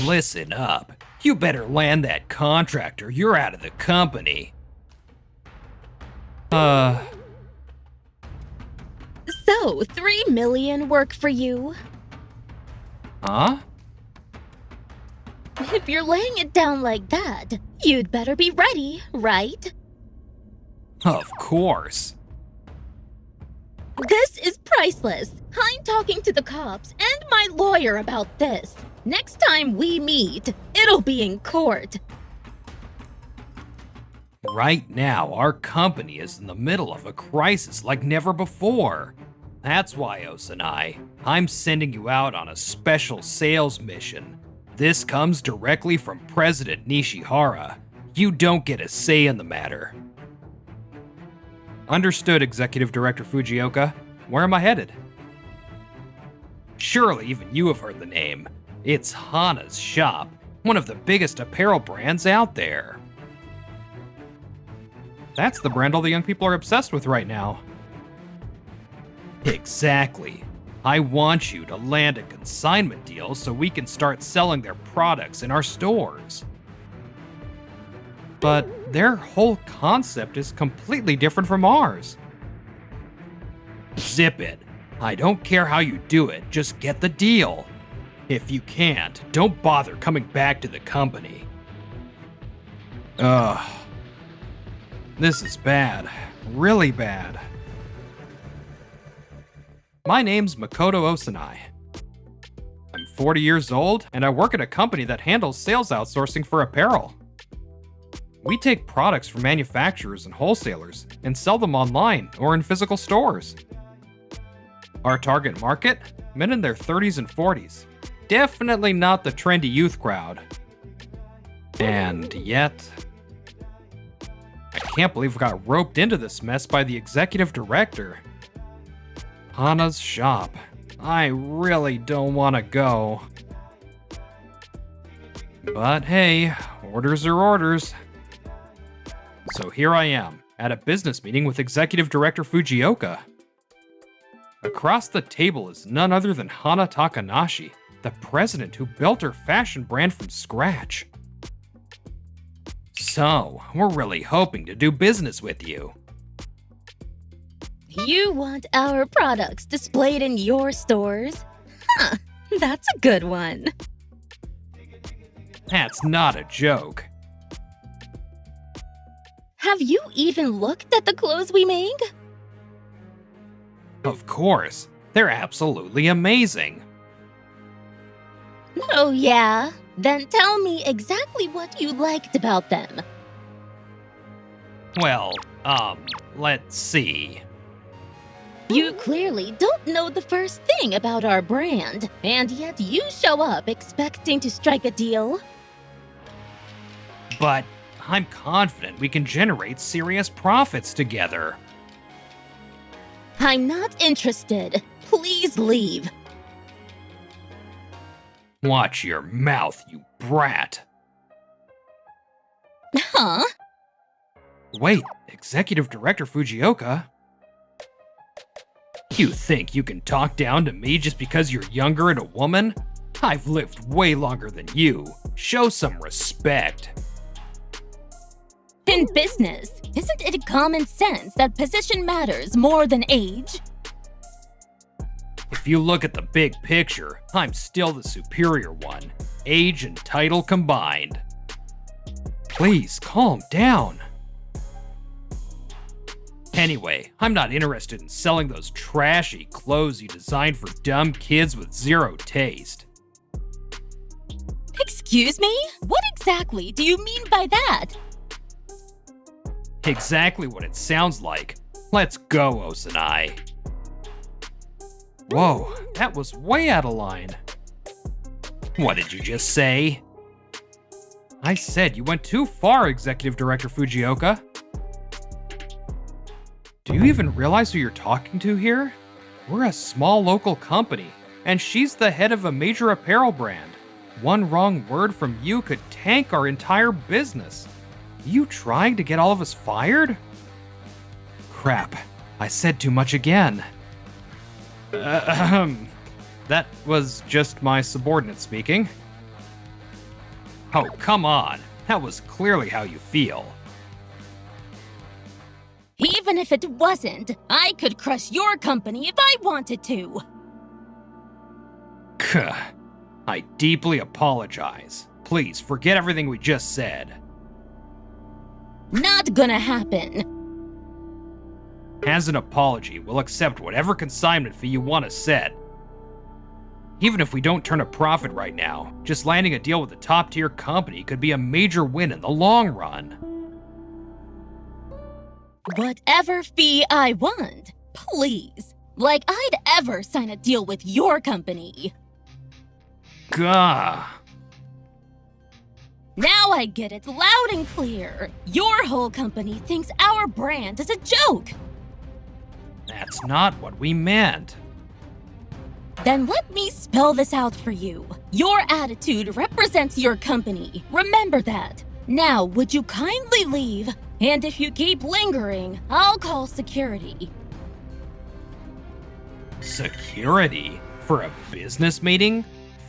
Listen up. You better land that contract or you're out of the company. So, 3 million work for you? Huh? If you're laying it down like that, you'd better be ready, right? Of course. This is priceless. I'm talking to the cops and my lawyer about this. Next time we meet, it'll be in court. Right now, our company is in the middle of a crisis like never before. That's why, Osanai, I'm sending you out on a special sales mission. This comes directly from President Nishihara. You don't get a say in the matter. Understood, Executive Director Fujioka. Where am I headed? Surely even you have heard the name. It's Hana's shop, one of the biggest apparel brands out there. That's the brand all the young people are obsessed with right now. Exactly. I want you to land a consignment deal so we can start selling their products in our stores. But their whole concept is completely different from ours. Zip it. I don't care how you do it, just get the deal. If you can't, don't bother coming back to the company. Ugh. This is bad. Really bad. My name's Makoto Osanai. I'm 40 years old, and I work at a company that handles sales outsourcing for apparel. We take products from manufacturers and wholesalers and sell them online or in physical stores. Our target market? Men in their 30s and 40s. Definitely not the trendy youth crowd. And yet, I can't believe we got roped into this mess by the executive director. Hana's shop. I really don't want to go. But hey, orders are orders. So here I am, at a business meeting with Executive Director Fujioka. Across the table is none other than Hana Takanashi, the president who built her fashion brand from scratch. So, we're really hoping to do business with you. You want our products displayed in your stores? Huh, that's a good one. That's not a joke. Have you even looked at the clothes we make? Of course, they're absolutely amazing. Oh yeah? Then tell me exactly what you liked about them. Well, let's see. You clearly don't know the first thing about our brand, and yet you show up expecting to strike a deal. But I'm confident we can generate serious profits together. I'm not interested. Please leave. Watch your mouth, you brat. Huh? Wait, Executive Director Fujioka? You think you can talk down to me just because you're younger and a woman? I've lived way longer than you. Show some respect. In business, isn't it common sense that position matters more than age? If you look at the big picture, I'm still the superior one, age and title combined. Please, calm down. Anyway, I'm not interested in selling those trashy clothes you designed for dumb kids with zero taste. Excuse me? What exactly do you mean by that? Exactly what it sounds like. Let's go, Osanai. Whoa, that was way out of line. What did you just say? I said you went too far, Executive Director Fujioka. Do you even realize who you're talking to here? We're a small local company, and she's the head of a major apparel brand. One wrong word from you could tank our entire business. You trying to get all of us fired? Crap, I said too much again. That was just my subordinate speaking. Oh, come on. That was clearly how you feel. Even if it wasn't, I could crush your company if I wanted to. I deeply apologize. Please, forget everything we just said. Not gonna happen. As an apology, we'll accept whatever consignment fee you want to set. Even if we don't turn a profit right now, just landing a deal with a top-tier company could be a major win in the long run. Whatever fee I want, please. Like I'd ever sign a deal with your company. Gah. Now I get it loud and clear. Your whole company thinks our brand is a joke. That's not what we meant. Then let me spell this out for you. Your attitude represents your company. Remember that. Now, would you kindly leave? And if you keep lingering, I'll call security. Security? For a business meeting?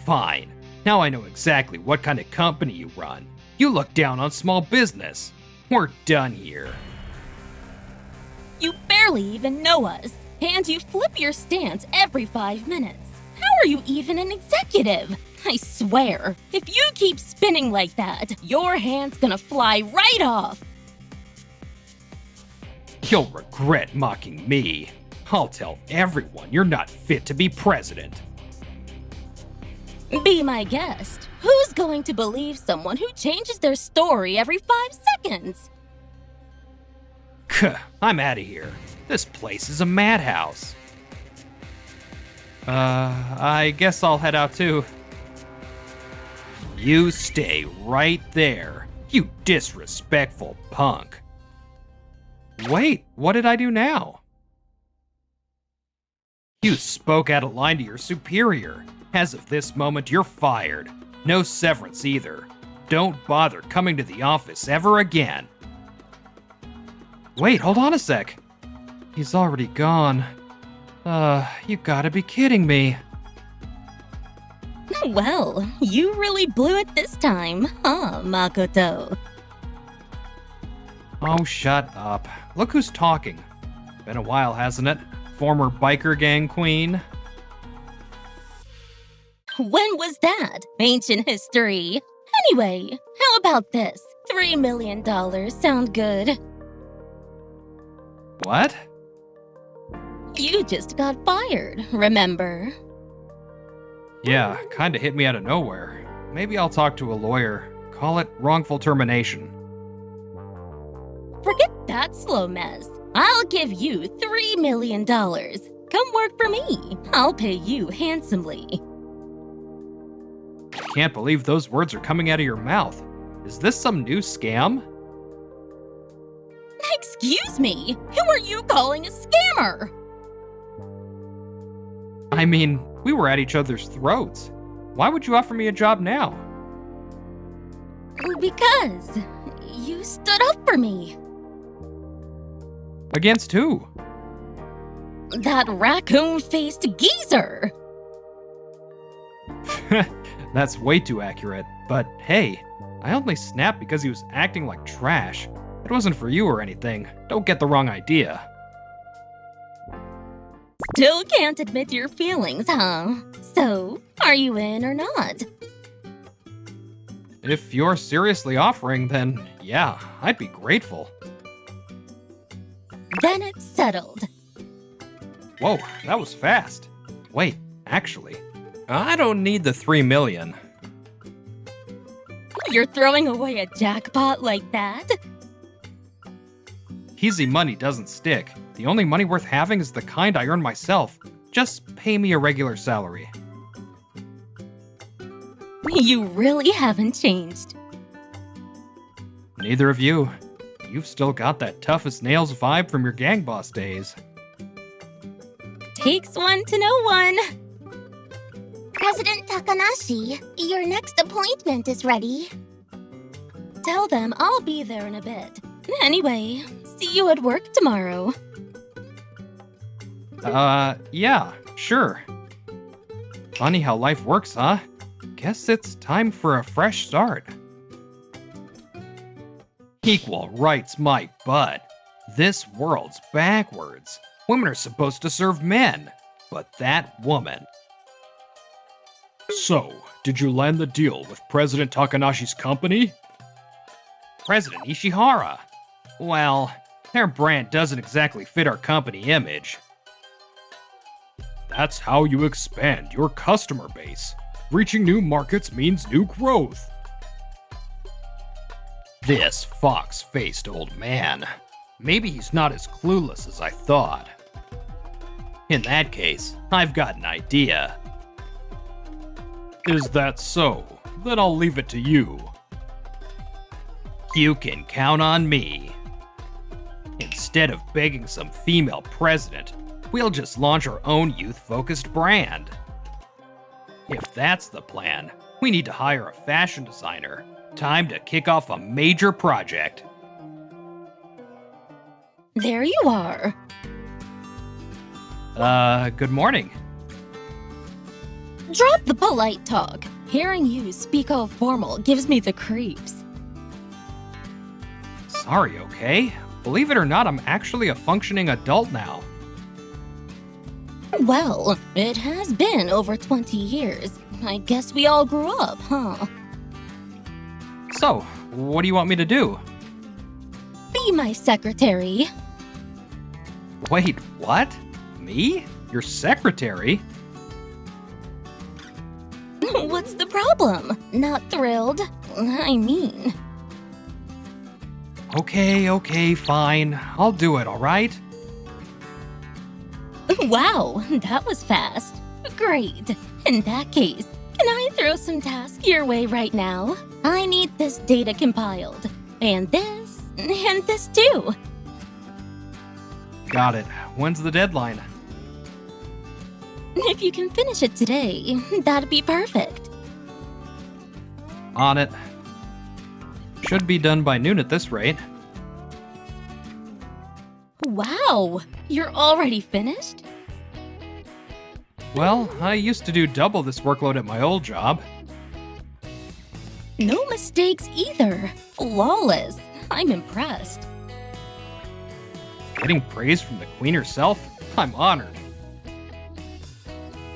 Fine. Now I know exactly what kind of company you run. You look down on small business. We're done here. You barely even know us, and you flip your stance every 5 minutes. How are you even an executive? I swear, if you keep spinning like that, your hand's gonna fly right off. You'll regret mocking me. I'll tell everyone you're not fit to be president. Be my guest. Who's going to believe someone who changes their story every 5 seconds? I'm out of here. This place is a madhouse. I guess I'll head out too. You stay right there, you disrespectful punk. Wait, what did I do now? You spoke out of line to your superior. As of this moment, you're fired. No severance either. Don't bother coming to the office ever again. Wait, hold on a sec. He's already gone. You gotta be kidding me. Well, you really blew it this time, huh, Makoto? Oh, shut up. Look who's talking. Been a while, hasn't it? Former biker gang queen. When was that? Ancient history. Anyway, how about this? $3 million sound good? What? You just got fired, remember? Yeah, kinda hit me out of nowhere. Maybe I'll talk to a lawyer. Call it wrongful termination. Forget that slow mess. I'll give you $3 million. Come work for me. I'll pay you handsomely. I can't believe those words are coming out of your mouth. Is this some new scam? Excuse me, who are you calling a scammer? I mean, we were at each other's throats. Why would you offer me a job now? Because you stood up for me. Against who? That raccoon-faced geezer. That's way too accurate. But hey, I only snapped because he was acting like trash. It wasn't for you or anything. Don't get the wrong idea. Still can't admit your feelings, huh? So, are you in or not? If you're seriously offering, then yeah, I'd be grateful. Then it's settled. Whoa, that was fast. Wait, actually, I don't need the 3 million. You're throwing away a jackpot like that? Easy money doesn't stick. The only money worth having is the kind I earn myself. Just pay me a regular salary. You really haven't changed. Neither of you. You've still got that tough as nails vibe from your gang boss days. Takes one to know one. President Takanashi, your next appointment is ready. Tell them I'll be there in a bit. Anyway, see you at work tomorrow. Yeah, sure. Funny how life works, huh? Guess it's time for a fresh start. Equal rights my butt. This world's backwards. Women are supposed to serve men, but that woman. So, did you land the deal with President Takanashi's company? President Ishihara? Well, their brand doesn't exactly fit our company image. That's how you expand your customer base. Reaching new markets means new growth. This fox-faced old man. Maybe he's not as clueless as I thought. In that case, I've got an idea. Is that so? Then I'll leave it to you. You can count on me. Instead of begging some female president, we'll just launch our own youth-focused brand. If that's the plan, we need to hire a fashion designer. Time to kick off a major project. There you are. Good morning. Drop the polite talk. Hearing you speak all formal gives me the creeps. Sorry, okay? Believe it or not, I'm actually a functioning adult now. Well, it has been over 20 years. I guess we all grew up, huh? So, what do you want me to do? Be my secretary. Wait, what? Me? Your secretary? What's the problem? Not thrilled? I mean... Okay, fine. I'll do it, alright? Wow, that was fast. Great. In that case, can I throw some tasks your way right now? I need this data compiled. And this too. Got it. When's the deadline? If you can finish it today, that'd be perfect. On it. Should be done by noon at this rate. Wow, you're already finished? Well, I used to do double this workload at my old job. No mistakes either. Flawless. I'm impressed. Getting praise from the queen herself? I'm honored.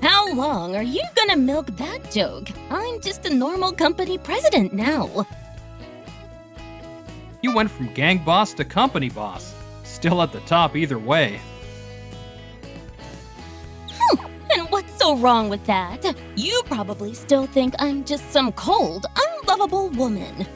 How long are you gonna milk that joke? I'm just a normal company president now. You went from gang boss to company boss. Still at the top either way. And what's so wrong with that? You probably still think I'm just some cold, unlovable woman.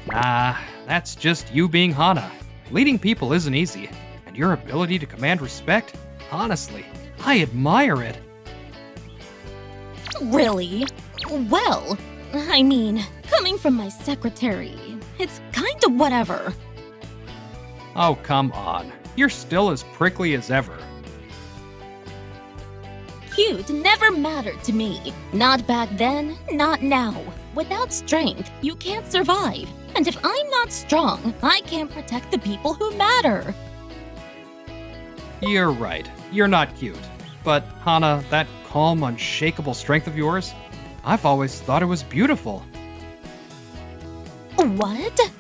Nah, that's just you being Hana. Leading people isn't easy, and your ability to command respect, honestly, I admire it. Really? Well, I mean, coming from my secretary, it's kind of whatever. Oh, come on. You're still as prickly as ever. Cute never mattered to me. Not back then, not now. Without strength, you can't survive. And if I'm not strong, I can't protect the people who matter. You're right. You're not cute. But, Hana, that calm, unshakable strength of yours, I've always thought it was beautiful. What?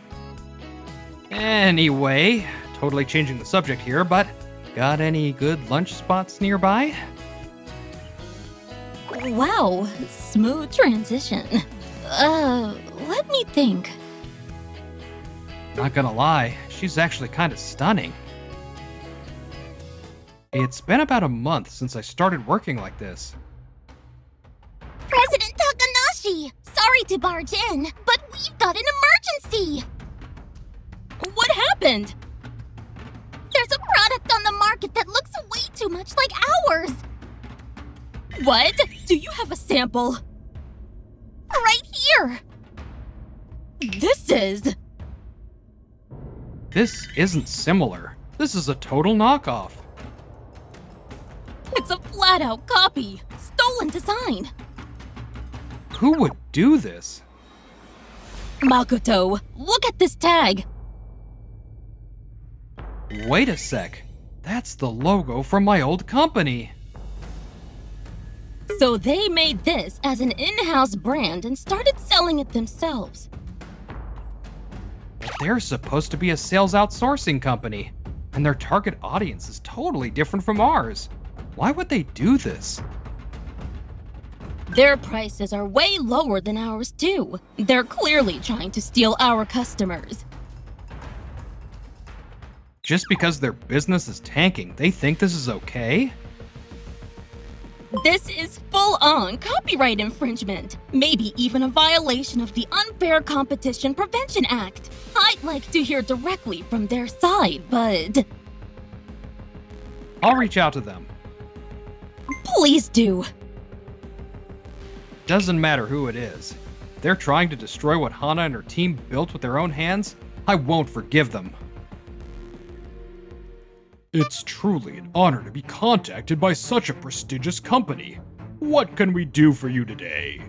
Anyway, totally changing the subject here, but got any good lunch spots nearby? Wow, smooth transition. Let me think. Not gonna lie, she's actually kind of stunning. It's been about a month since I started working like this. President Takanashi! Sorry to barge in, but we've got an emergency! What happened? There's a product on the market that looks way too much like ours! What? Do you have a sample? Right here! This isn't similar. This is a total knockoff. It's a flat-out copy. Stolen design. Who would do this? Makoto, look at this tag. Wait a sec. That's the logo from my old company. So they made this as an in-house brand and started selling it themselves. They're supposed to be a sales outsourcing company, and their target audience is totally different from ours. Why would they do this? Their prices are way lower than ours, too. They're clearly trying to steal our customers. Just because their business is tanking, they think this is okay? This is full-on copyright infringement. Maybe even a violation of the Unfair Competition Prevention Act. I'd like to hear directly from their side, but... I'll reach out to them. Please do. Doesn't matter who it is. If they're trying to destroy what Hana and her team built with their own hands, I won't forgive them. It's truly an honor to be contacted by such a prestigious company. What can we do for you today?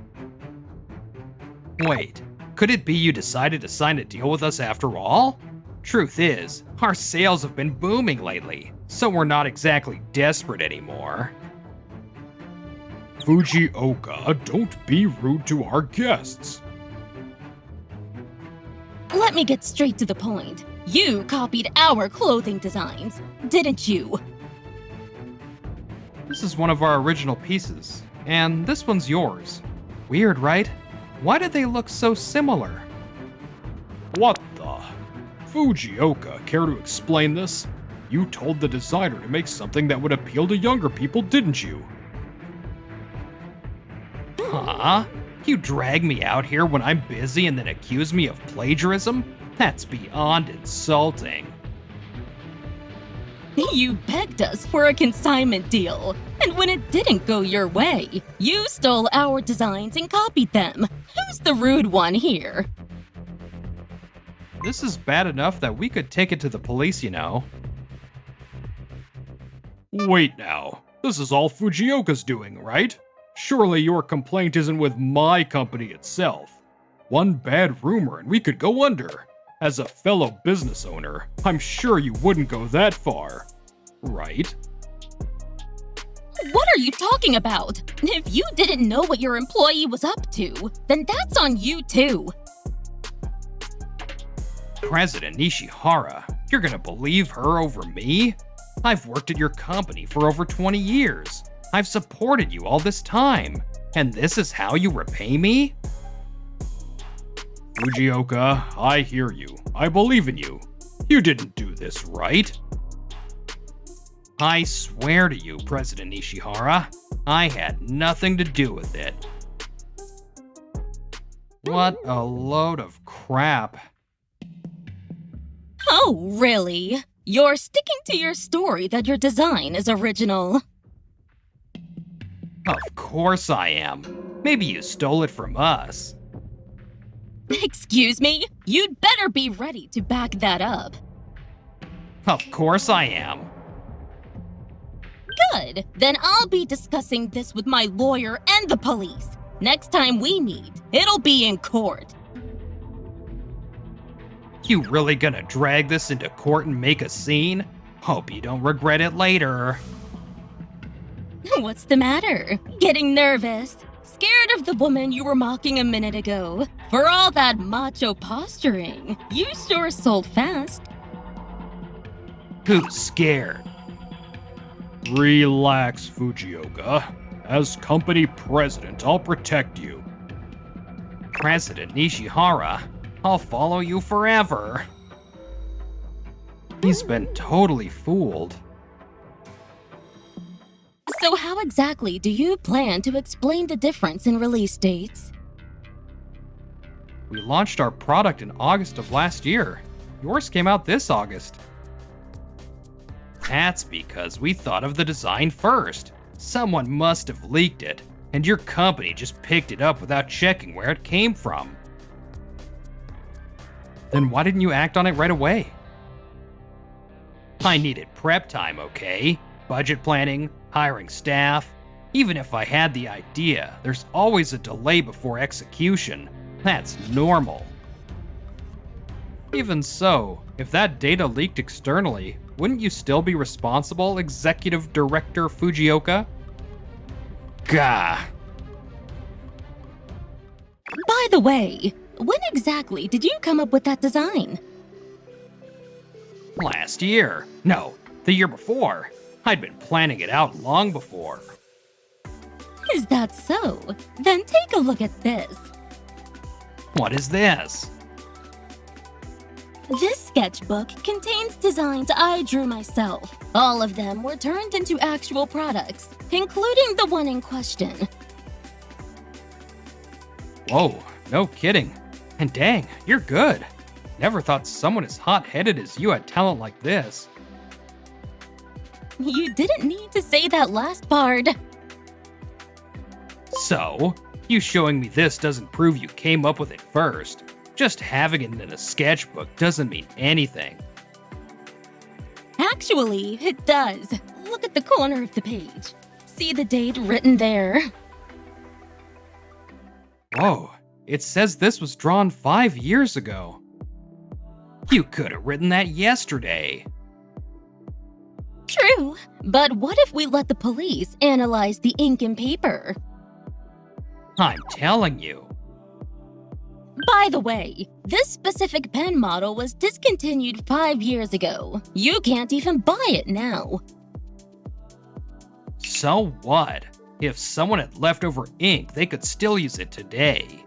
Wait, could it be you decided to sign a deal with us after all? Truth is, our sales have been booming lately, so we're not exactly desperate anymore. Fujioka, don't be rude to our guests. Let me get straight to the point. You copied our clothing designs, didn't you? This is one of our original pieces, and this one's yours. Weird, right? Why do they look so similar? What the? Fujioka, care to explain this? You told the designer to make something that would appeal to younger people, didn't you? Huh? You drag me out here when I'm busy and then accuse me of plagiarism? That's beyond insulting. You begged us for a consignment deal, and when it didn't go your way, you stole our designs and copied them. Who's the rude one here? This is bad enough that we could take it to the police, you know. Wait now. This is all Fujioka's doing, right? Surely your complaint isn't with my company itself. One bad rumor and we could go under. As a fellow business owner, I'm sure you wouldn't go that far, right? What are you talking about? If you didn't know what your employee was up to, then that's on you too. President Nishihara, you're gonna believe her over me? I've worked at your company for over 20 years. I've supported you all this time, and this is how you repay me? Fujioka, I hear you. I believe in you. You didn't do this, right? I swear to you, President Nishihara, I had nothing to do with it. What a load of crap. Oh, really? You're sticking to your story that your design is original. Of course I am. Maybe you stole it from us. Excuse me? You'd better be ready to back that up. Of course I am. Good. Then I'll be discussing this with my lawyer and the police. Next time we meet, it'll be in court. You really gonna drag this into court and make a scene? Hope you don't regret it later. What's the matter? Getting nervous? Scared of the woman you were mocking a minute ago? For all that macho posturing, you sure sold fast. Who's scared? Relax, Fujioka. As company president, I'll protect you. President Nishihara, I'll follow you forever. He's been totally fooled. So how exactly do you plan to explain the difference in release dates? We launched our product in August of last year. Yours came out this August. That's because we thought of the design first. Someone must have leaked it, and your company just picked it up without checking where it came from. Then why didn't you act on it right away? I needed prep time, okay? Budget planning, hiring staff. Even if I had the idea, there's always a delay before execution. That's normal. Even so, if that data leaked externally, wouldn't you still be responsible, Executive Director Fujioka? Gah! By the way, when exactly did you come up with that design? Last year. No, the year before. I'd been planning it out long before. Is that so? Then take a look at this. What is this? This sketchbook contains designs I drew myself. All of them were turned into actual products, including the one in question. Whoa, no kidding. And dang, you're good. Never thought someone as hot-headed as you had talent like this. You didn't need to say that last part. So, you showing me this doesn't prove you came up with it first. Just having it in a sketchbook doesn't mean anything. Actually, it does. Look at the corner of the page. See the date written there? Whoa, it says this was drawn 5 years ago. You could have written that yesterday. True, but what if we let the police analyze the ink and paper? I'm telling you. By the way, this specific pen model was discontinued 5 years ago. You can't even buy it now. So what? If someone had leftover ink, they could still use it today.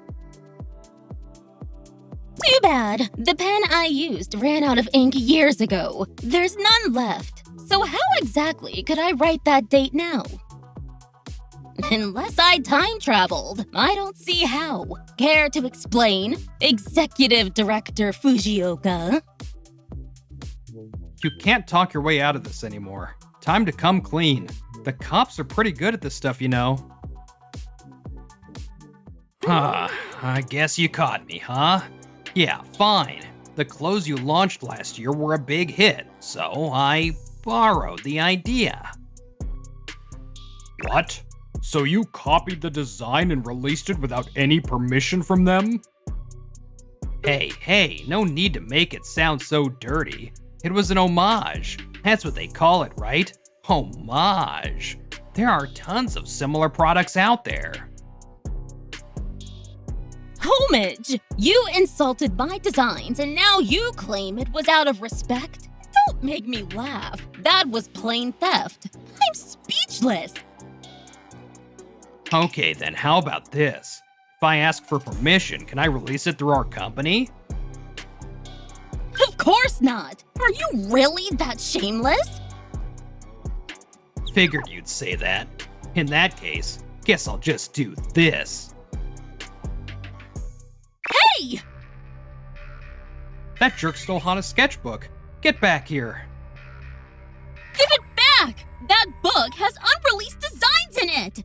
Too bad. The pen I used ran out of ink years ago. There's none left. So how exactly could I write that date now? Unless I time traveled, I don't see how. Care to explain, Executive Director Fujioka? You can't talk your way out of this anymore. Time to come clean. The cops are pretty good at this stuff, you know. I guess you caught me, huh? Yeah, fine. The clothes you launched last year were a big hit, so I borrowed the idea. What? So you copied the design and released it without any permission from them? Hey, no need to make it sound so dirty. It was an homage. That's what they call it, right? Homage. There are tons of similar products out there. Homage! You insulted my designs and now you claim it was out of respect? Don't make me laugh. That was plain theft. I'm speechless. Okay then, how about this? If I ask for permission, can I release it through our company? Of course not! Are you really that shameless? Figured you'd say that. In that case, guess I'll just do this. Hey! That jerk stole Hana's sketchbook. Get back here. Give it back! That book has unreleased designs in it!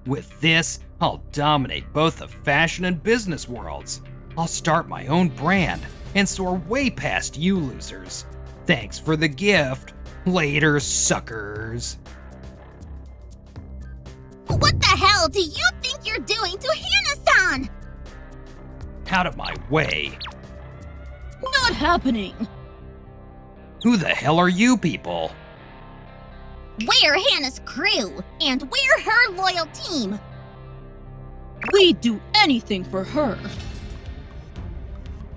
With this, I'll dominate both the fashion and business worlds. I'll start my own brand and soar way past you losers. Thanks for the gift. Later, suckers. What the hell do you think you're doing to Hana-san? Out of my way. Not happening. Who the hell are you people? We're Hana's crew, and we're her loyal team. We'd do anything for her.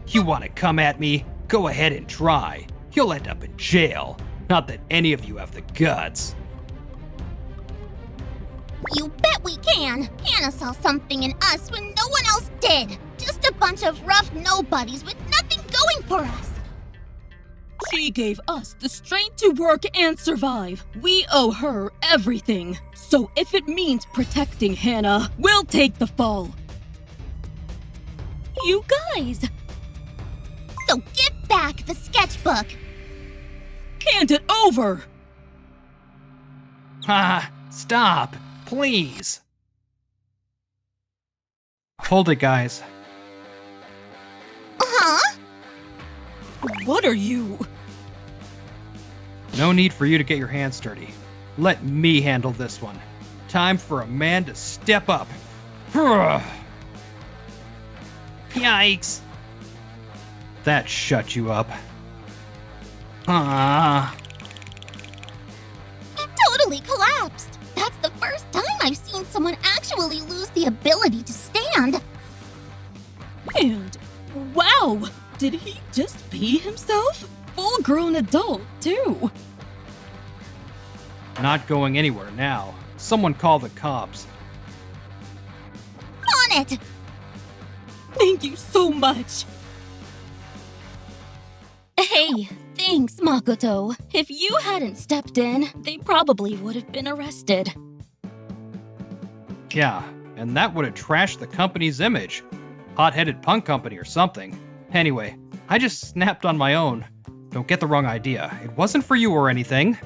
You want to come at me? Go ahead and try. You'll end up in jail. Not that any of you have the guts. You bet we can. Hana saw something in us when no one else did. Just a bunch of rough nobodies with nothing going for us. She gave us the strength to work and survive. We owe her everything. So if it means protecting Hana, we'll take the fall. You guys! So give back the sketchbook. Hand it over! Stop, please. Hold it, guys. Huh? What are you? No need for you to get your hands dirty. Let me handle this one. Time for a man to step up. Yikes. That shut you up. He totally collapsed. That's the first time I've seen someone actually lose the ability to stand. And wow! Did he just pee himself? Full-grown adult, too. Not going anywhere now. Someone call the cops. On it! Thank you so much. Hey, thanks, Makoto. If you hadn't stepped in, they probably would have been arrested. Yeah, and that would have trashed the company's image. Hot-headed punk company or something. Anyway, I just snapped on my own. Don't get the wrong idea. It wasn't for you or anything.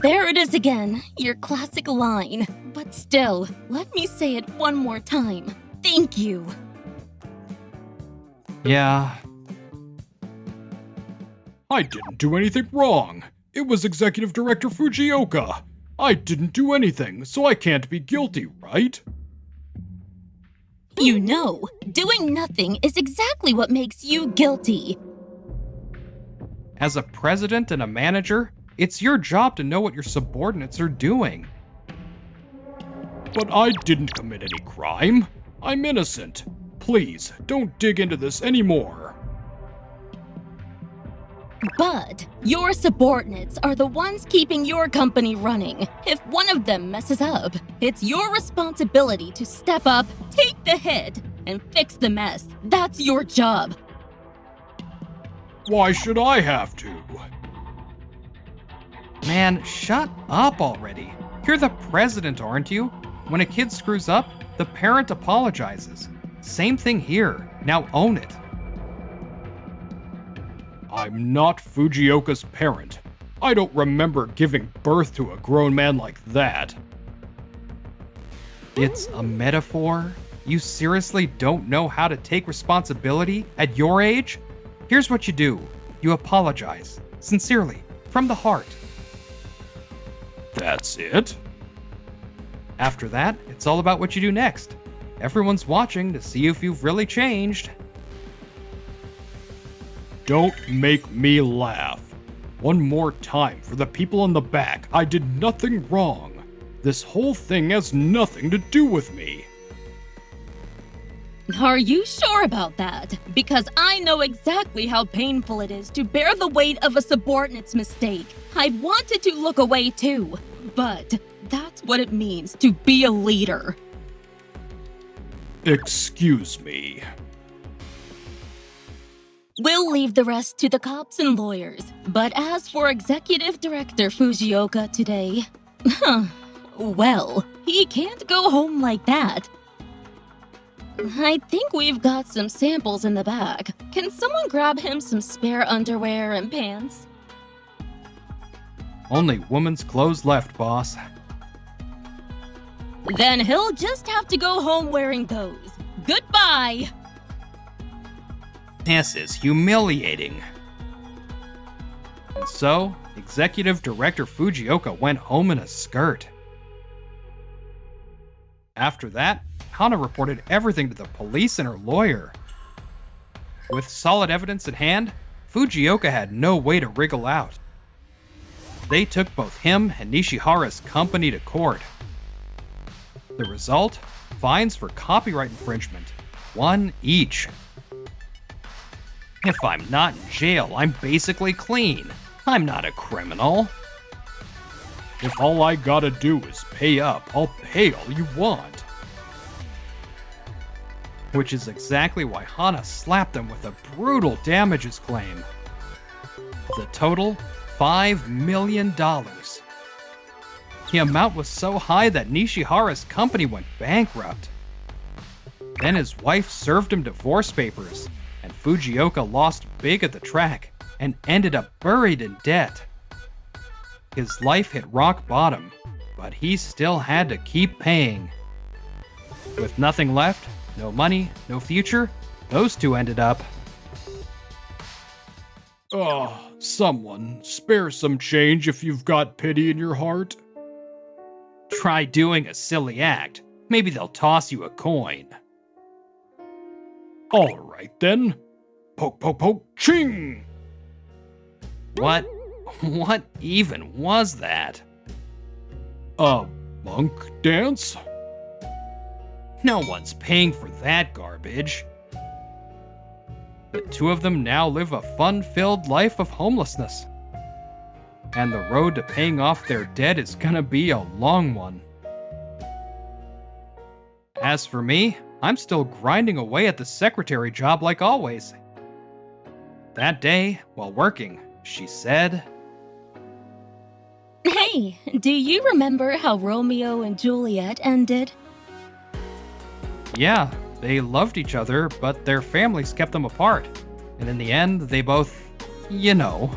There it is again, your classic line. But still, let me say it one more time. Thank you. Yeah. I didn't do anything wrong. It was Executive Director Fujioka. I didn't do anything, so I can't be guilty, right? You know, doing nothing is exactly what makes you guilty. As a president and a manager, it's your job to know what your subordinates are doing. But I didn't commit any crime. I'm innocent. Please, don't dig into this anymore. But your subordinates are the ones keeping your company running. If one of them messes up, it's your responsibility to step up, take the hit, and fix the mess. That's your job. Why should I have to? Man, shut up already. You're the president, aren't you? When a kid screws up, the parent apologizes. Same thing here. Now own it. I'm not Fujioka's parent. I don't remember giving birth to a grown man like that. It's a metaphor? You seriously don't know how to take responsibility at your age? Here's what you do. You apologize. Sincerely. From the heart. That's it? After that, it's all about what you do next. Everyone's watching to see if you've really changed. Don't make me laugh. One more time for the people in the back. I did nothing wrong. This whole thing has nothing to do with me. Are you sure about that? Because I know exactly how painful it is to bear the weight of a subordinate's mistake. I wanted to look away too, but that's what it means to be a leader. Excuse me. We'll leave the rest to the cops and lawyers. But as for Executive Director Fujioka today, well, he can't go home like that. I think we've got some samples in the bag. Can someone grab him some spare underwear and pants? Only woman's clothes left, boss. Then he'll just have to go home wearing those. Goodbye! This is humiliating. And so, Executive Director Fujioka went home in a skirt. After that, Hana reported everything to the police and her lawyer. With solid evidence in hand, Fujioka had no way to wriggle out. They took both him and Nishihara's company to court. The result? Fines for copyright infringement, 1 each. If I'm not in jail, I'm basically clean. I'm not a criminal. If all I gotta do is pay up, I'll pay all you want. Which is exactly why Hana slapped them with a brutal damages claim. The total, $5 million. The amount was so high that Nishihara's company went bankrupt. Then his wife served him divorce papers, and Fujioka lost big at the track and ended up buried in debt. His life hit rock bottom, but he still had to keep paying. With nothing left, no money, no future, those two ended up. Someone, spare some change if you've got pity in your heart. Try doing a silly act. Maybe they'll toss you a coin. All right then. Poke, poke, poke, ching! What even was that? A monk dance? No one's paying for that garbage. The two of them now live a fun-filled life of homelessness. And the road to paying off their debt is gonna be a long one. As for me, I'm still grinding away at the secretary job like always. That day, while working, she said, Hey, do you remember how Romeo and Juliet ended? yeah, they loved each other, but their families kept them apart. And in the end, they both, you know.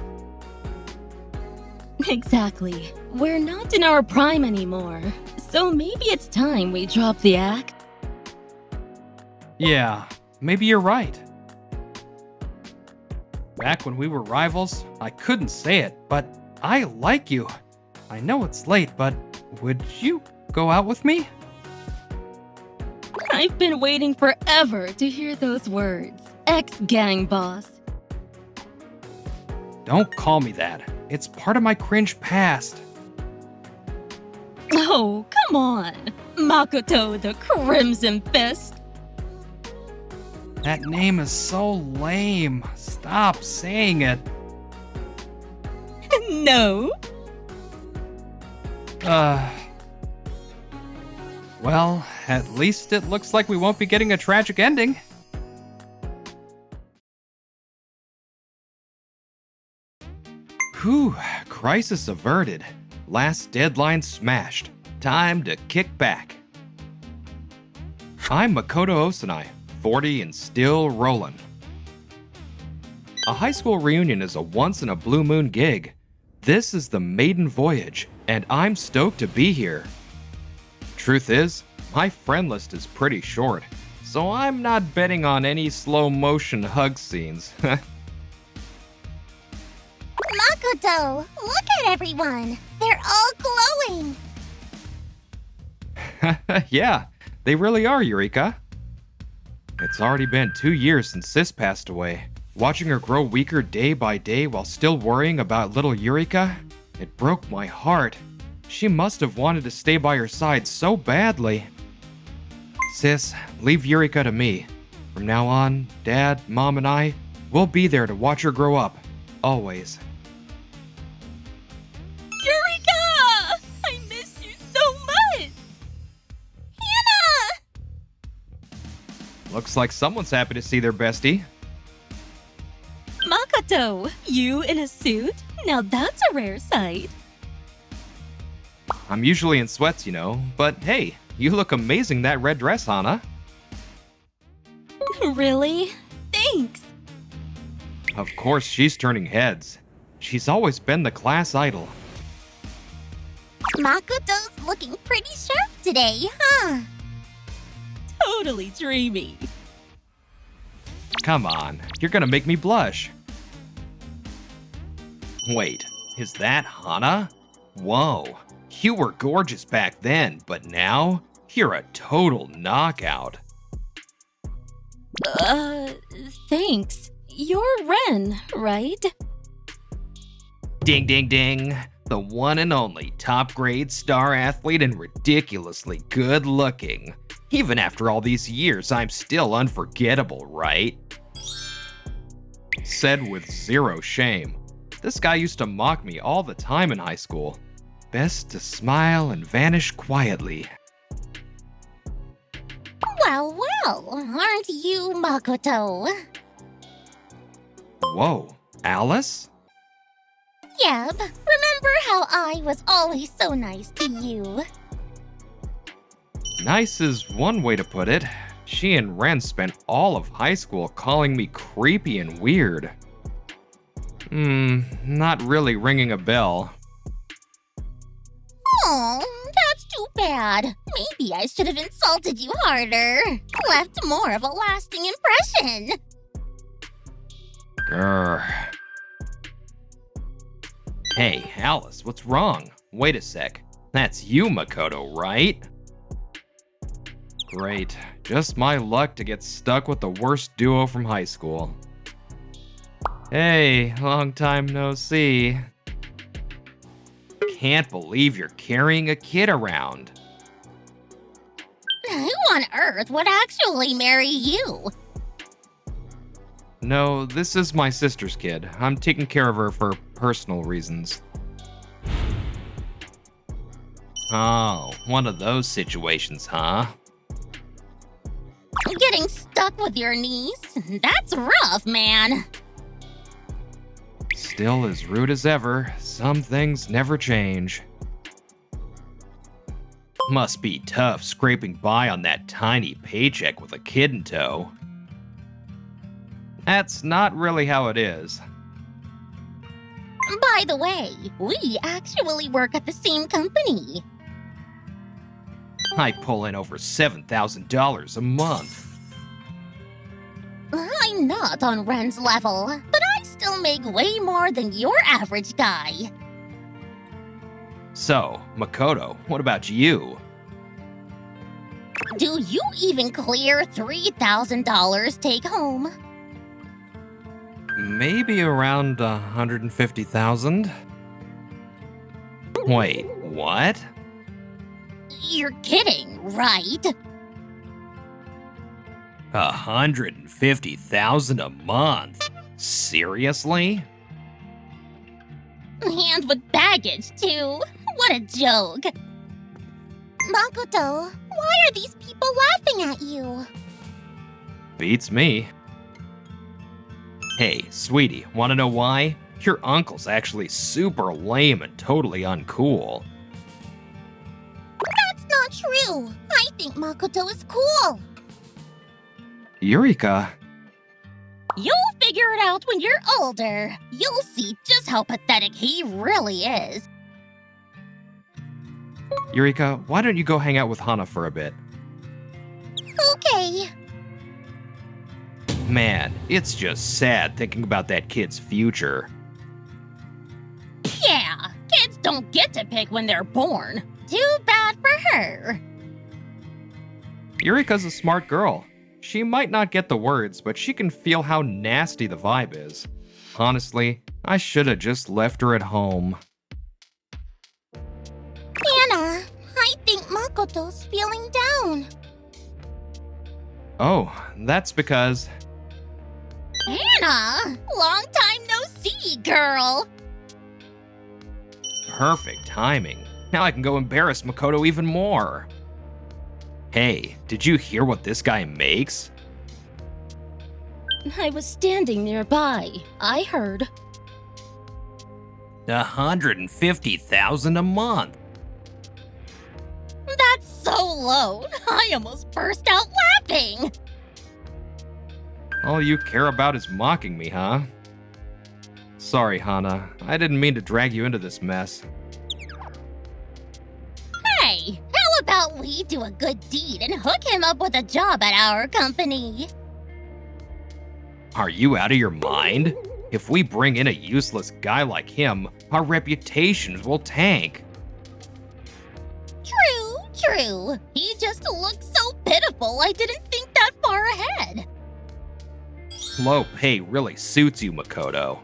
Exactly. We're not in our prime anymore, so maybe it's time we drop the act. Yeah, maybe you're right. Back when we were rivals, I couldn't say it, but I like you. I know it's late, but would you go out with me? I've been waiting forever to hear those words. Ex-gang boss. Don't call me that. It's part of my cringe past. Oh, come on. Makoto the Crimson Fist. That name is so lame. Stop saying it. No. Well, at least it looks like we won't be getting a tragic ending. Whew, crisis averted. Last deadline smashed. Time to kick back. I'm Makoto Osanai, 40 and still rollin'. A high school reunion is a once-in-a-blue-moon gig. This is the maiden voyage, and I'm stoked to be here. Truth is, my friend list is pretty short, so I'm not betting on any slow-motion hug scenes. Makoto, look at everyone. They're all glowing. Yeah, they really are, Eureka. It's already been 2 years since Sis passed away. Watching her grow weaker day by day while still worrying about little Eureka, it broke my heart. She must have wanted to stay by her side so badly. Sis, leave Eureka to me. From now on, Dad, Mom, and I, we'll be there to watch her grow up. Always. Eureka! I miss you so much! Hana! Looks like someone's happy to see their bestie. Makoto, you in a suit? Now that's a rare sight. I'm usually in sweats, you know, but hey, you look amazing in that red dress, Hana. Really? Thanks. Of course, she's turning heads. She's always been the class idol. Makoto's looking pretty sharp today, huh? Totally dreamy. Come on, you're gonna make me blush. Wait, is that Hana? Whoa, you were gorgeous back then, but now you're a total knockout. Thanks. You're Ren, right? Ding ding ding, the one and only top grade star athlete and ridiculously good looking. Even after all these years, I'm still unforgettable, right? Said with zero shame. This guy used to mock me all the time in high school. Best to smile and vanish quietly. Well, aren't you Makoto? Whoa, Alice? Yep, remember how I was always so nice to you? Nice is one way to put it. She and Ren spent all of high school calling me creepy and weird. Not really ringing a bell. Oh, that's too bad. Maybe I should have insulted you harder. Left more of a lasting impression. Grr. Hey, Alice, what's wrong? Wait a sec. That's you, Makoto, right? Great. Just my luck to get stuck with the worst duo from high school. Hey, long time no see. Can't believe you're carrying a kid around. Who on earth would actually marry you? No, this is my sister's kid. I'm taking care of her for personal reasons. Oh, one of those situations, huh? Getting stuck with your niece? That's rough, man. Still as rude as ever, some things never change. Must be tough scraping by on that tiny paycheck with a kid in tow. That's not really how it is. By the way, we actually work at the same company. I pull in over $7,000 a month. I'm not on Ren's level, but I still make way more than your average guy. So, Makoto, what about you? Do you even clear $3,000 take home? Maybe around 150,000? Wait, what? You're kidding, right? 150,000 a month? Seriously? And with baggage, too. What a joke. Makoto, why are these people laughing at you? Beats me. Hey, sweetie, wanna know why? Your uncle's actually super lame and totally uncool. That's not true. I think Makoto is cool. Eureka. You'll figure it out when you're older. You'll see just how pathetic he really is. Eureka, why don't you go hang out with Hana for a bit? Okay. Man, it's just sad thinking about that kid's future. Yeah, kids don't get to pick when they're born. Too bad for her. Eureka's a smart girl. She might not get the words, but she can feel how nasty the vibe is. Honestly, I should have just left her at home. Hana, I think Makoto's feeling down. Oh, that's because... Hana, long time no see, girl. Perfect timing. Now I can go embarrass Makoto even more. Hey, did you hear what this guy makes? I was standing nearby. I heard. 150,000 a month. That's so low. I almost burst out laughing. All you care about is mocking me, huh? Sorry, Hana. I didn't mean to drag you into this mess. Hey, how about we do a good deed and hook him up with a job at our company? Are you out of your mind? If we bring in a useless guy like him, our reputations will tank. True. He just looks so pitiful, I didn't think that far ahead. Low pay really suits you, Makoto.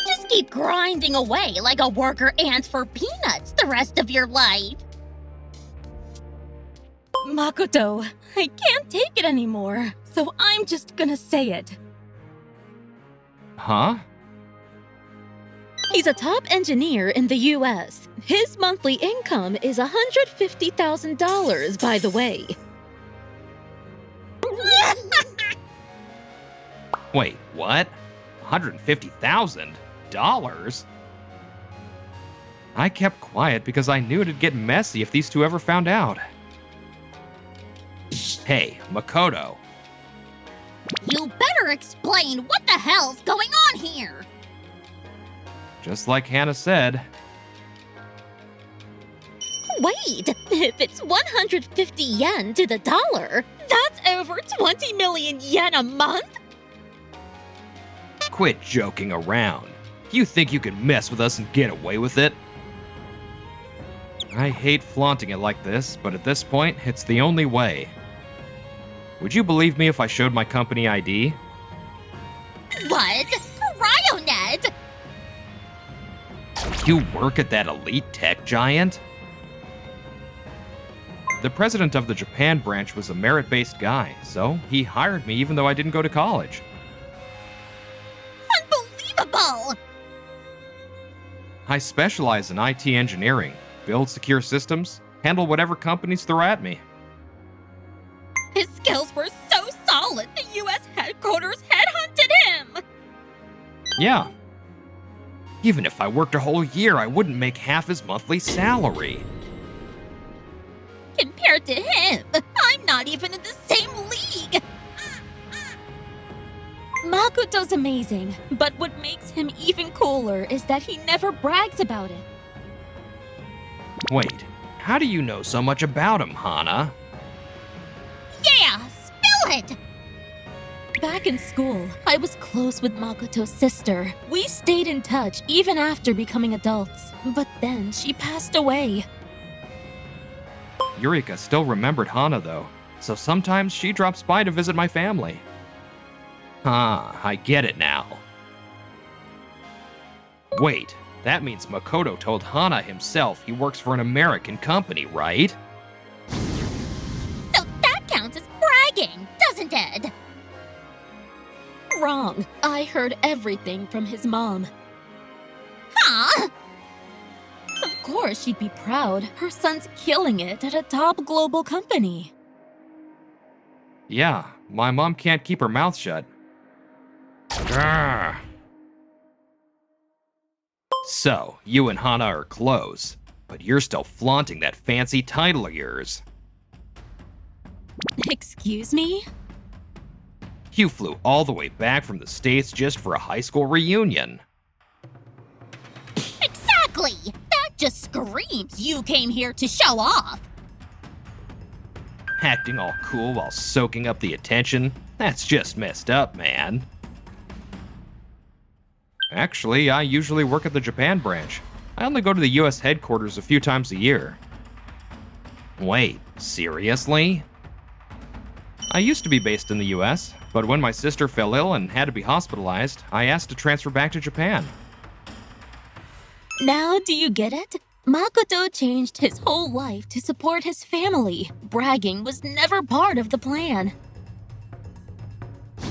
Just keep grinding away like a worker ant for peanuts the rest of your life. Makoto, I can't take it anymore, so I'm just gonna say it. Huh? He's a top engineer in the US. His monthly income is $150,000, by the way. Wait, what? $150,000? I kept quiet because I knew it'd get messy if these two ever found out. Hey, Makoto. You better explain what the hell's going on here. Just like Hana said, Wait, if it's 150 yen to the dollar, that's over 20 million yen a month? quit joking around. You think you can mess with us and get away with it? I hate flaunting it like this, but at this point, it's the only way. Would you believe me if I showed my company ID? What? Ryonet? You work at that elite tech giant? The president of the Japan branch was a merit-based guy, so he hired me even though I didn't go to college. Unbelievable! I specialize in IT engineering, build secure systems, handle whatever companies throw at me. His skills were so solid, the US headquarters headhunted him! Yeah. Even if I worked a whole year, I wouldn't make half his monthly salary. Compared to him, I'm not even in the same league! Makoto's amazing, but what makes him even cooler is that he never brags about it. Wait, how do you know so much about him, Hana? Yeah, spill it! Back in school, I was close with Makoto's sister. We stayed in touch even after becoming adults, but then she passed away. Eureka still remembered Hana though, so sometimes she drops by to visit my family. Ah, I get it now. Wait, that means Makoto told Hana himself he works for an American company, right? So that counts as bragging, doesn't it? Wrong. I heard everything from his mom. Huh? Of course she'd be proud. Her son's killing it at a top global company. Yeah, my mom can't keep her mouth shut. Grr. So, you and Hana are close, but you're still flaunting that fancy title of yours. Excuse me? You flew all the way back from the States just for a high school reunion. Exactly! That just screams you came here to show off! Acting all cool while soaking up the attention? That's just messed up, man. Actually, I usually work at the Japan branch. I only go to the US headquarters a few times a year. Wait, seriously? I used to be based in the US, but when my sister fell ill and had to be hospitalized, I asked to transfer back to Japan. Now do you get it? Makoto changed his whole life to support his family. Bragging was never part of the plan.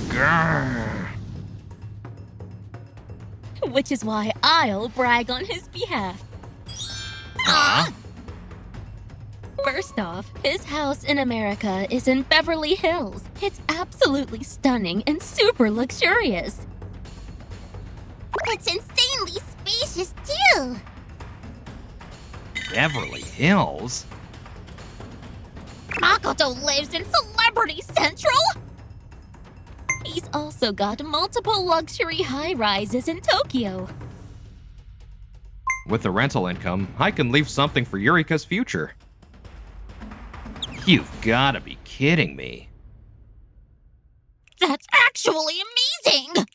Grrr. Which is why I'll brag on his behalf. Huh? First off, his house in America is in Beverly Hills. It's absolutely stunning and super luxurious. It's insanely spacious, too! Beverly Hills? Makoto lives in Celebrity Central? He's also got multiple luxury high-rises in Tokyo. With the rental income, I can leave something for Eureka's future. You've gotta be kidding me. That's actually amazing!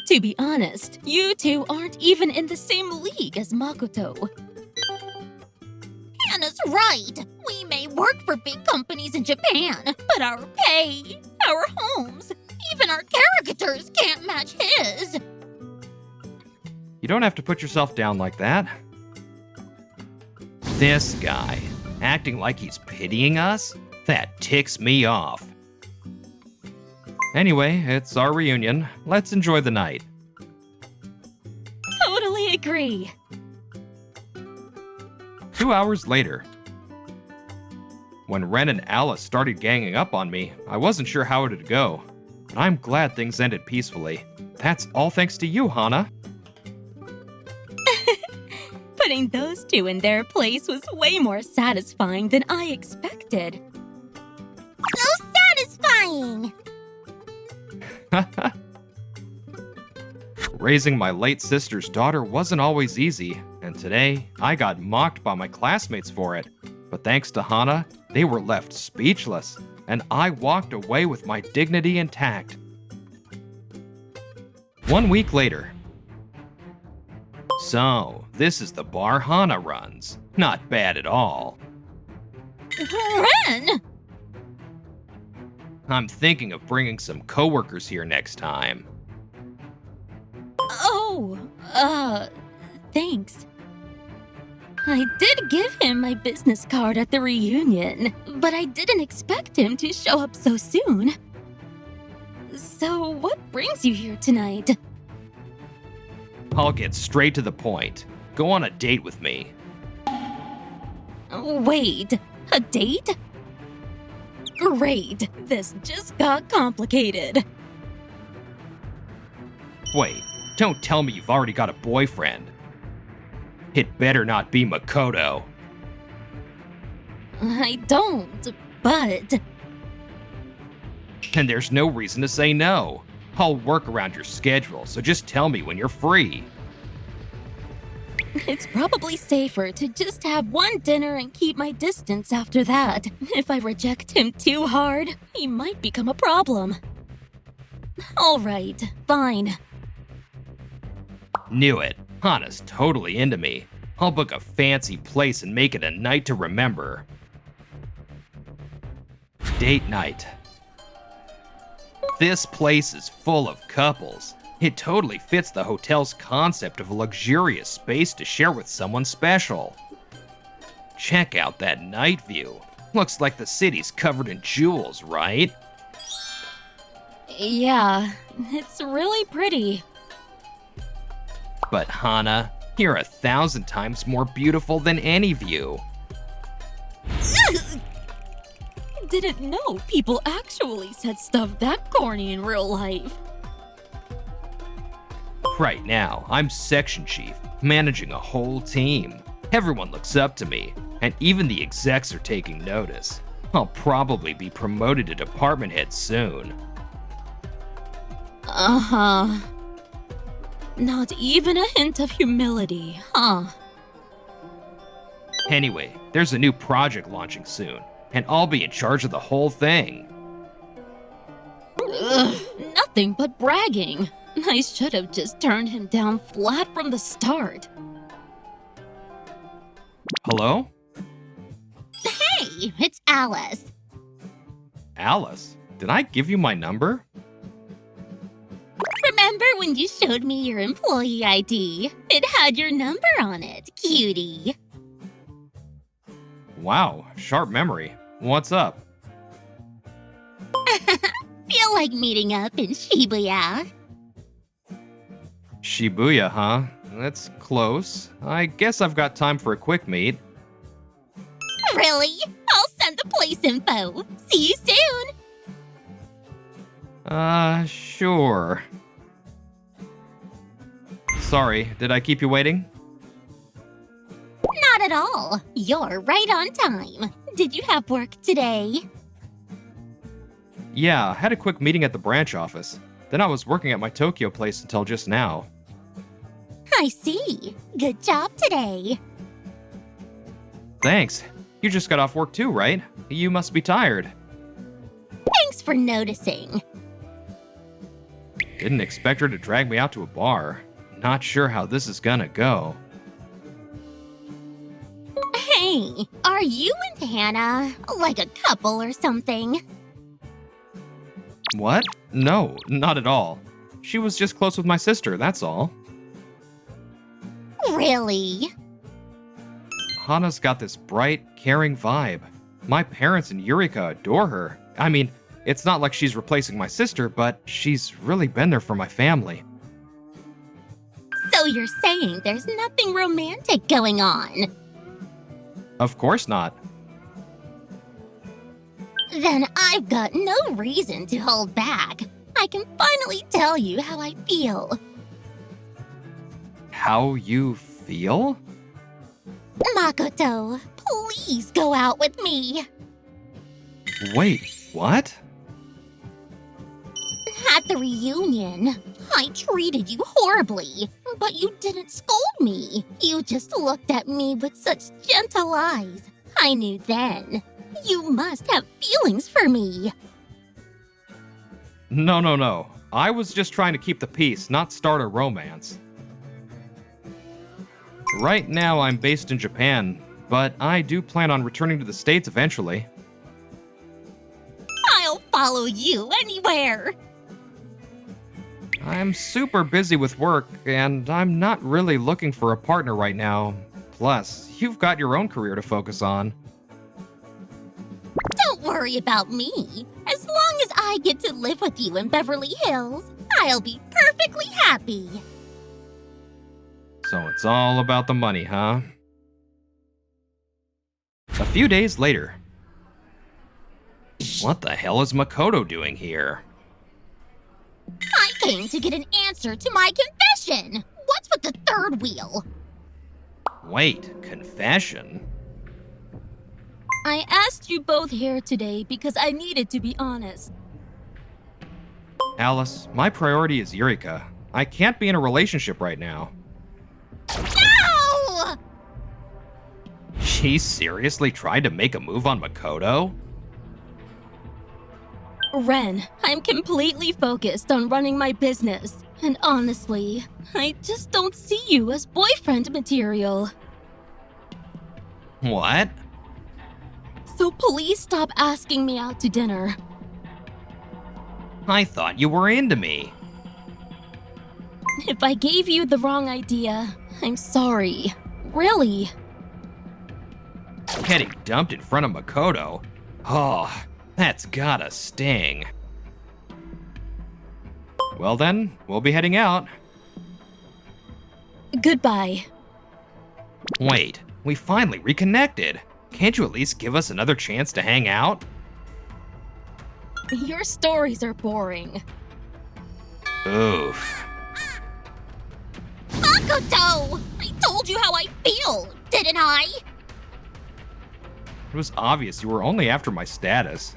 To be honest, you two aren't even in the same league as Makoto. Hana's right! We may work for big companies in Japan, but our pay, our homes, even our caricatures can't match his! You don't have to put yourself down like that. This guy, acting like he's pitying us? That ticks me off. Anyway, it's our reunion. Let's enjoy the night. Totally agree. 2 hours later. When Ren and Alice started ganging up on me, I wasn't sure how it'd go. But I'm glad things ended peacefully. That's all thanks to you, Hana. Putting those two in their place was way more satisfying than I expected. So satisfying! Raising my late sister's daughter wasn't always easy, and today I got mocked by my classmates for it. But thanks to Hana, they were left speechless, and I walked away with my dignity intact. 1 week later. So, this is the bar Hana runs. Not bad at all. Ren! I'm thinking of bringing some coworkers here next time. Oh, thanks. I did give him my business card at the reunion, but I didn't expect him to show up so soon. So, what brings you here tonight? I'll get straight to the point. Go on a date with me. Wait, a date? Great, this just got complicated. Wait, don't tell me you've already got a boyfriend. It better not be Makoto. I don't, but... And there's no reason to say no. I'll work around your schedule, so just tell me when you're free. It's probably safer to just have one dinner and keep my distance after that. If I reject him too hard, he might become a problem. Alright, fine. Knew it. Hana's totally into me. I'll book a fancy place and make it a night to remember. Date night. This place is full of couples. It totally fits the hotel's concept of a luxurious space to share with someone special. Check out that night view. Looks like the city's covered in jewels, right? Yeah, it's really pretty. But Hana, you're 1,000 times more beautiful than any view. Didn't know people actually said stuff that corny in real life. Right now, I'm section chief, managing a whole team. Everyone looks up to me, and even the execs are taking notice. I'll probably be promoted to department head soon. Uh-huh. Not even a hint of humility, huh? Anyway, there's a new project launching soon, and I'll be in charge of the whole thing. Ugh, nothing but bragging. I should have just turned him down flat from the start. Hello? Hey, it's Alice. Alice? Did I give you my number? Remember when you showed me your employee ID? It had your number on it, cutie. Wow, sharp memory. What's up? Feel like meeting up in Shibuya. Shibuya, huh? That's close. I guess I've got time for a quick meet. Really? I'll send the place info. See you soon. Sure. Sorry, did I keep you waiting? Not at all. You're right on time. Did you have work today? Yeah, I had a quick meeting at the branch office. Then I was working at my Tokyo place until just now. I see. Good job today. Thanks. You just got off work too, right? You must be tired. Thanks for noticing. Didn't expect her to drag me out to a bar. Not sure how this is gonna go. Hey, are you and Hana like a couple or something? What? No, not at all. She was just close with my sister, that's all. Really? Hana's got this bright, caring vibe. My parents and Eureka adore her. I mean, it's not like she's replacing my sister, but she's really been there for my family. So you're saying there's nothing romantic going on? Of course not. Then I've got no reason to hold back. I can finally tell you how I feel. How you feel? Makoto, please go out with me. Wait, what? At the reunion, I treated you horribly, but you didn't scold me. You just looked at me with such gentle eyes. I knew then. You must have feelings for me. No. I was just trying to keep the peace, not start a romance. Right now, I'm based in Japan, but I do plan on returning to the States eventually. I'll follow you anywhere. I'm super busy with work, and I'm not really looking for a partner right now. Plus, you've got your own career to focus on. Don't worry about me. As long as I get to live with you in Beverly Hills, I'll be perfectly happy. So it's all about the money, huh? A few days later. What the hell is Makoto doing here? I came to get an answer to my confession. What's with the third wheel? Wait, confession? I asked you both here today because I needed to be honest. Alice, my priority is Eureka. I can't be in a relationship right now. No! She seriously tried to make a move on Makoto? Ren, I'm completely focused on running my business. And honestly, I just don't see you as boyfriend material. What? So please stop asking me out to dinner. I thought you were into me. If I gave you the wrong idea, I'm sorry. Really. Getting dumped in front of Makoto? Oh, that's gotta sting. Well then, we'll be heading out. Goodbye. Wait, we finally reconnected. Can't you at least give us another chance to hang out? Your stories are boring. Oof. Makoto! I told you how I feel, didn't I? It was obvious you were only after my status.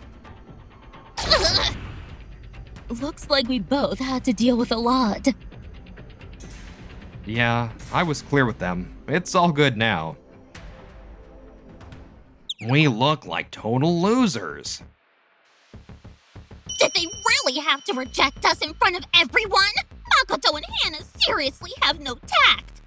Ugh. Looks like we both had to deal with a lot. Yeah, I was clear with them. It's all good now. We look like total losers. Did they really have to reject us in front of everyone? Makoto and Hana seriously have no tact.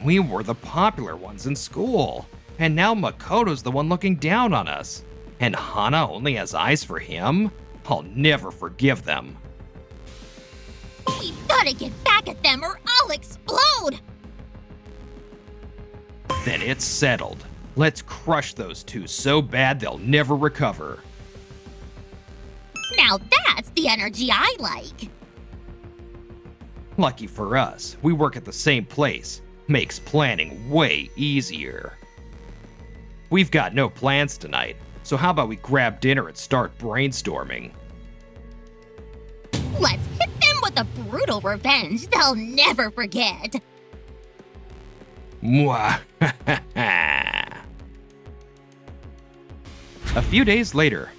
We were the popular ones in school, and now Makoto's the one looking down on us. And Hana only has eyes for him? I'll never forgive them. We've gotta get back at them or I'll explode. Then it's settled. Let's crush those two so bad they'll never recover. Now that's the energy I like. Lucky for us, we work at the same place. Makes planning way easier. We've got no plans tonight, so how about we grab dinner and start brainstorming? Let's hit them with a brutal revenge they'll never forget. Mwah. A few days later.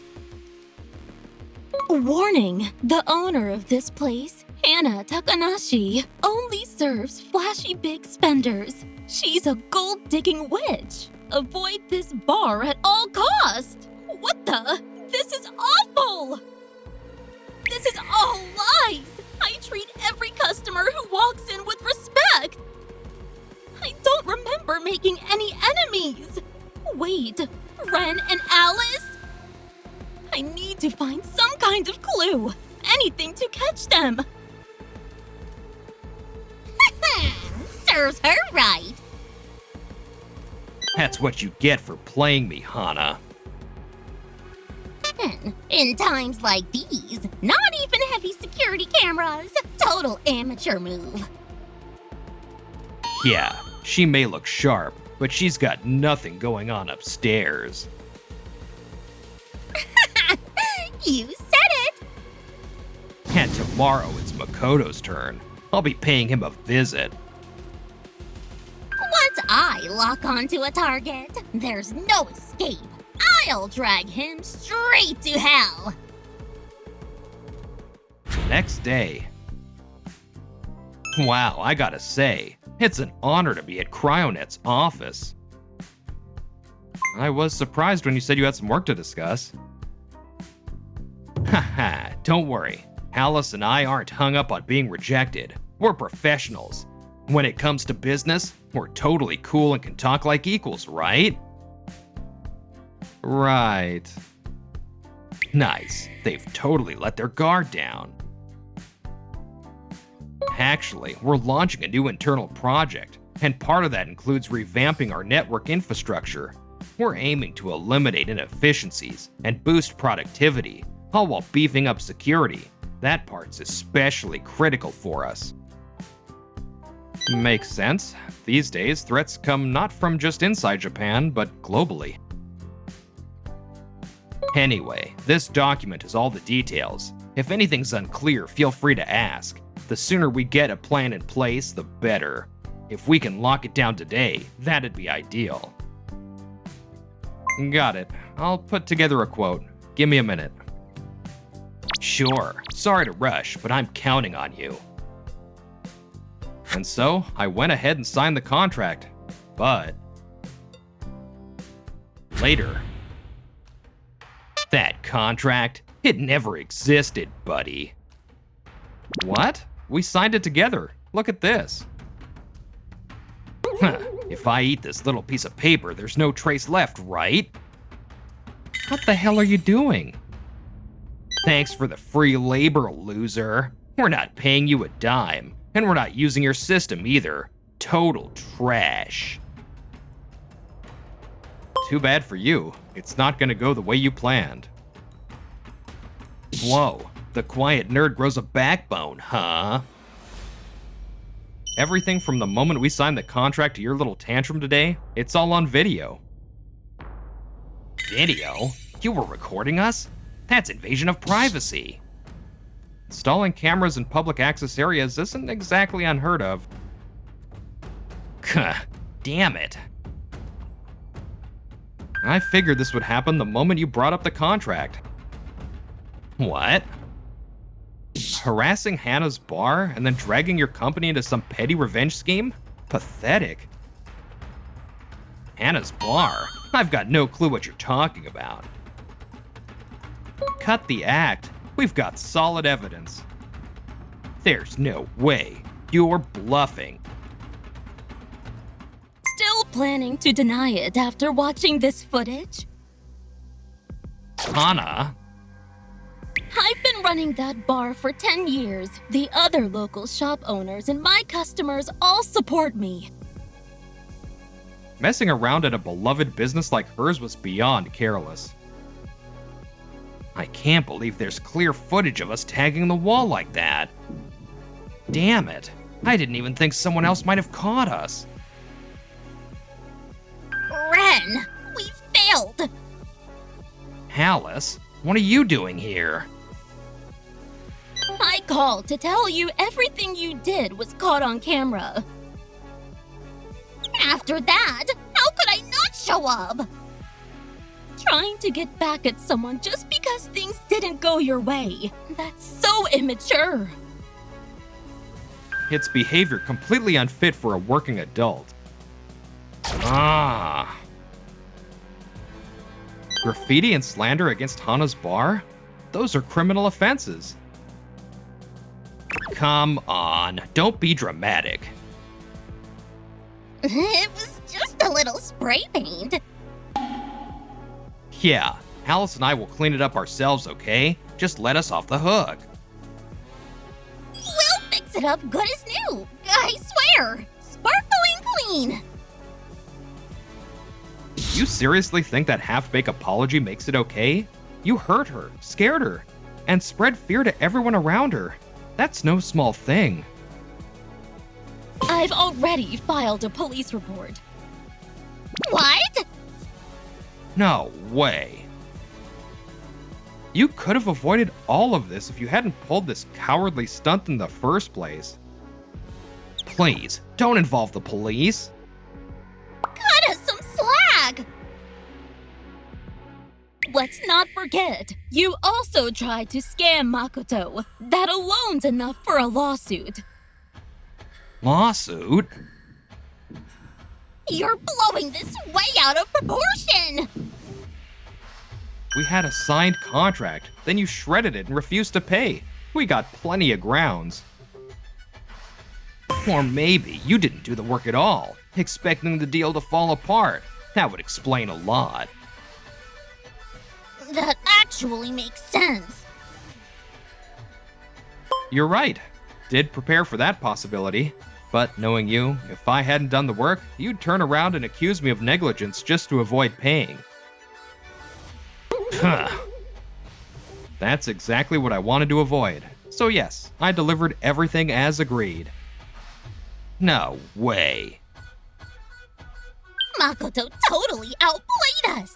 Warning! The owner of this place, Hana Takanashi, only serves flashy big spenders. She's a gold-digging witch. Avoid this bar at all costs. What the? This is awful! This is all lies! I treat every customer who walks in with respect! I don't remember making any enemies! Wait, Ren and Alice? I need to find some kind of clue. Anything to catch them. Serves her right. That's what you get for playing me, Hana. In times like these, not even heavy security cameras. Total amateur move. Yeah, she may look sharp, but she's got nothing going on upstairs. You said it. And tomorrow it's Makoto's turn. I'll be paying him a visit. Once I lock onto a target, there's no escape. I'll drag him straight to hell. Next day. Wow, I gotta say, it's an honor to be at CryoNet's office. I was surprised when you said you had some work to discuss. Haha, don't worry. Alice and I aren't hung up on being rejected. We're professionals. When it comes to business, we're totally cool and can talk like equals, right? Right. Nice. They've totally let their guard down. Actually, we're launching a new internal project. and part of that includes revamping our network infrastructure. We're aiming to eliminate inefficiencies and boost productivity, all while beefing up security. That part's especially critical for us. Makes sense. These days, threats come not from just inside Japan, but globally. Anyway, this document has all the details. If anything's unclear, feel free to ask. The sooner we get a plan in place, the better. If we can lock it down today, that'd be ideal. Got it. I'll put together a quote. Give me a minute. Sure. Sorry to rush, but I'm counting on you. And so, I went ahead and signed the contract. But later. That contract? It never existed, buddy. What? We signed it together. Look at this. Huh. If I eat this little piece of paper, there's no trace left, right? What the hell are you doing? Thanks for the free labor, loser. We're not paying you a dime, and we're not using your system either. Total trash. Too bad for you. It's not gonna go the way you planned. Whoa, the quiet nerd grows a backbone, huh? Everything from the moment we signed the contract to your little tantrum today, it's all on video. Video? You were recording us? That's invasion of privacy. Installing cameras in public access areas isn't exactly unheard of. Damn it. I figured this would happen the moment you brought up the contract. What? Harassing Hana's bar and then dragging your company into some petty revenge scheme? Pathetic. Hana's bar? I've got no clue what you're talking about. Cut the act. We've got solid evidence. There's no way. You're bluffing. Still planning to deny it after watching this footage? Hana? I've been running that bar for 10 years. The other local shop owners and my customers all support me. Messing around at a beloved business like hers was beyond careless. I can't believe there's clear footage of us tagging the wall like that. Damn it. I didn't even think someone else might have caught us. Ren, we failed. Alice, what are you doing here? I called to tell you everything you did was caught on camera. After that, how could I not show up? Trying to get back at someone just because things didn't go your way. That's so immature. It's behavior completely unfit for a working adult. Graffiti and slander against Hana's bar? Those are criminal offenses. Come on, don't be dramatic. It was just a little spray paint. Yeah, Alice and I will clean it up ourselves, okay? Just let us off the hook. We'll fix it up good as new. I swear. Sparkling clean. You seriously think that half-baked apology makes it okay? You hurt her, scared her, and spread fear to everyone around her. That's no small thing. I've already filed a police report. What? No way. You could have avoided all of this if you hadn't pulled this cowardly stunt in the first place. Please, don't involve the police. Cut us some slack. Let's not forget, you also tried to scam Makoto. That alone's enough for a lawsuit. Lawsuit? You're blowing this way out of proportion. We had a signed contract, then you shredded it and refused to pay. We got plenty of grounds. Or maybe you didn't do the work at all, expecting the deal to fall apart. That would explain a lot. That actually makes sense. You're right. Did prepare for that possibility. But knowing you, if I hadn't done the work, you'd turn around and accuse me of negligence just to avoid paying. Huh. That's exactly what I wanted to avoid. So yes, I delivered everything as agreed. No way. Makoto totally outplayed us!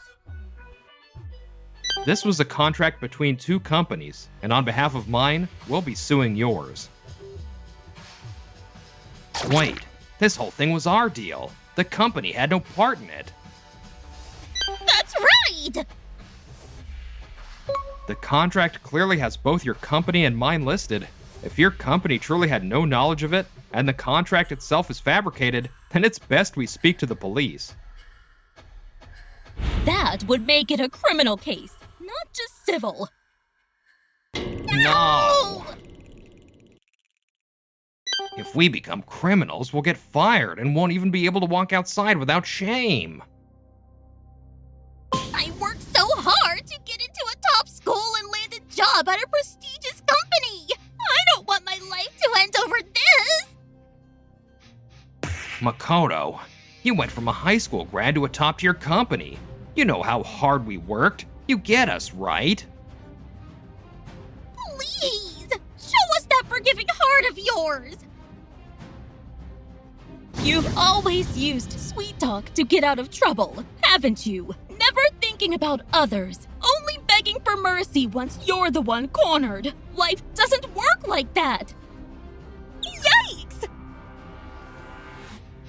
This was a contract between two companies, and on behalf of mine, we'll be suing yours. Wait, this whole thing was our deal. The company had no part in it. That's right! The contract clearly has both your company and mine listed. If your company truly had no knowledge of it, and the contract itself is fabricated, then it's best we speak to the police. That would make it a criminal case, not just civil. No! If we become criminals, we'll get fired and won't even be able to walk outside without shame. I worked so hard to get into a top school and land a job at a prestigious company! I don't want my life to end over this! Makoto, you went from a high school grad to a top-tier company. You know how hard we worked. You get us, right? Please! Show us that forgiving heart of yours! You've always used sweet talk to get out of trouble, haven't you? Never thinking about others, only begging for mercy once you're the one cornered. Life doesn't work like that. Yikes!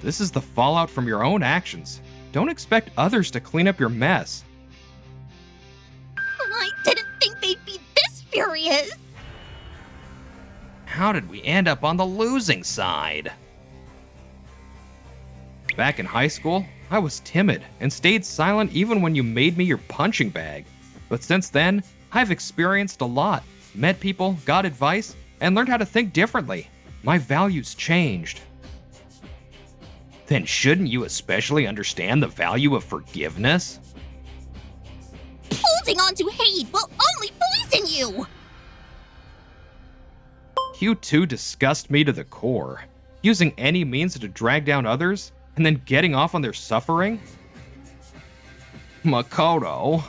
This is the fallout from your own actions. Don't expect others to clean up your mess. I didn't think they'd be this furious! How did we end up on the losing side? Back in high school, I was timid and stayed silent even when you made me your punching bag. But since then, I've experienced a lot, met people, got advice, and learned how to think differently. My values changed. Then shouldn't you especially understand the value of forgiveness? Holding on to hate will only poison you! You two disgust me to the core. Using any means to drag down others, and then getting off on their suffering? Makoto.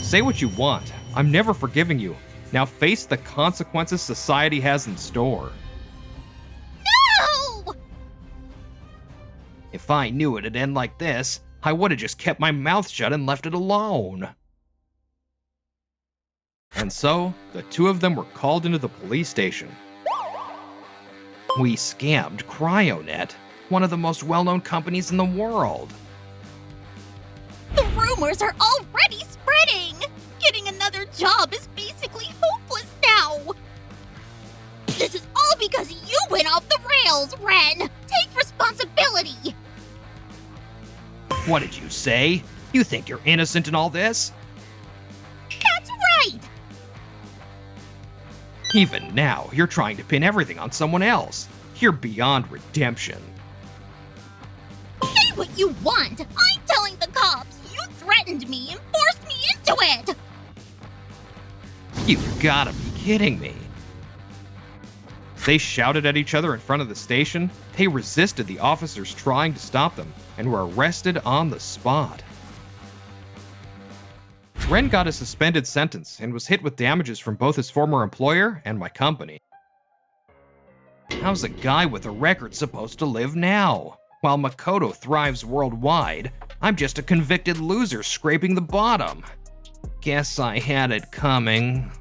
Say what you want. I'm never forgiving you. Now face the consequences society has in store. No! If I knew it'd end like this, I would've just kept my mouth shut and left it alone. And so, the two of them were called into the police station. We scammed CryoNet, one of the most well-known companies in the world. The rumors are already spreading! Getting another job is basically hopeless now! This is all because you went off the rails, Ren! Take responsibility! What did you say? You think you're innocent in all this? That's right! Even now, you're trying to pin everything on someone else. You're beyond redemption. Say what you want! I'm telling the cops! You threatened me and forced me into it! You gotta be kidding me. They shouted at each other in front of the station. They resisted the officers trying to stop them and were arrested on the spot. Ren got a suspended sentence and was hit with damages from both his former employer and my company. How's a guy with a record supposed to live now? While Makoto thrives worldwide, I'm just a convicted loser scraping the bottom. Guess I had it coming,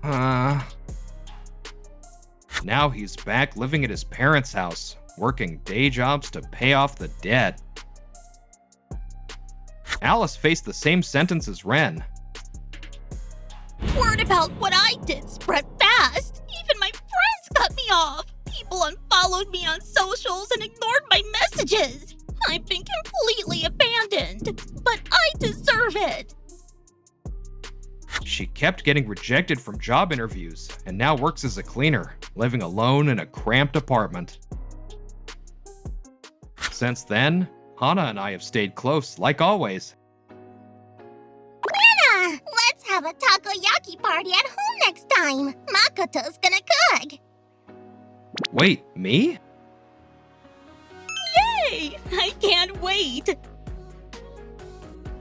Now he's back living at his parents' house, working day jobs to pay off the debt. Alice faced the same sentence as Ren. Word about what I did spread fast! Even my friends cut me off! People unfollowed me on socials and ignored my messages! I've been completely abandoned, but I deserve it! She kept getting rejected from job interviews and now works as a cleaner, living alone in a cramped apartment. Since then, Hana and I have stayed close, like always. Hana! Let's have a takoyaki party at home next time! Makoto's gonna cook! Wait, me? Yay! I can't wait!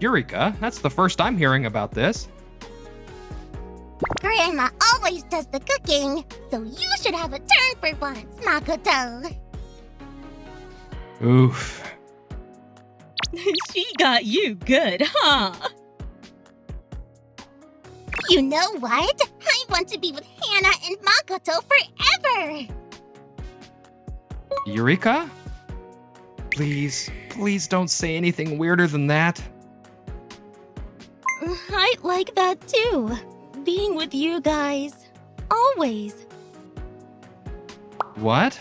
Eureka, that's the first I'm hearing about this. Grandma always does the cooking, so you should have a turn for once, Makoto. Oof. She got you good, huh? You know what? I want to be with Hana and Makoto forever! Eureka? Please don't say anything weirder than that. I'd like that too. Being with you guys. Always. What?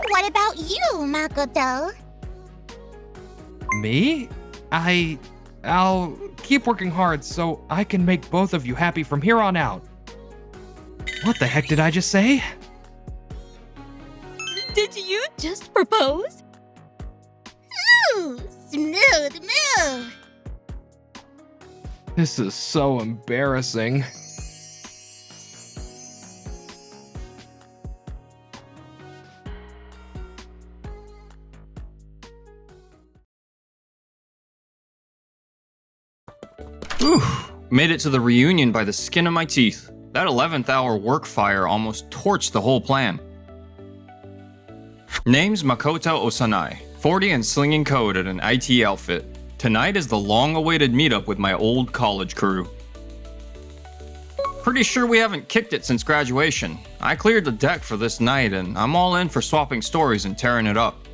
What about you, Makoto? Me? I'll keep working hard so I can make both of you happy from here on out. What the heck did I just say? Did you just propose? Ooh, smooth move! This is so embarrassing. Whew, made it to the reunion by the skin of my teeth. That 11th hour work fire almost torched the whole plan. Name's Makoto Osanai, 40 and slinging code at an IT outfit. Tonight is the long-awaited meetup with my old college crew. Pretty sure we haven't kicked it since graduation. I cleared the deck for this night and I'm all in for swapping stories and tearing it up.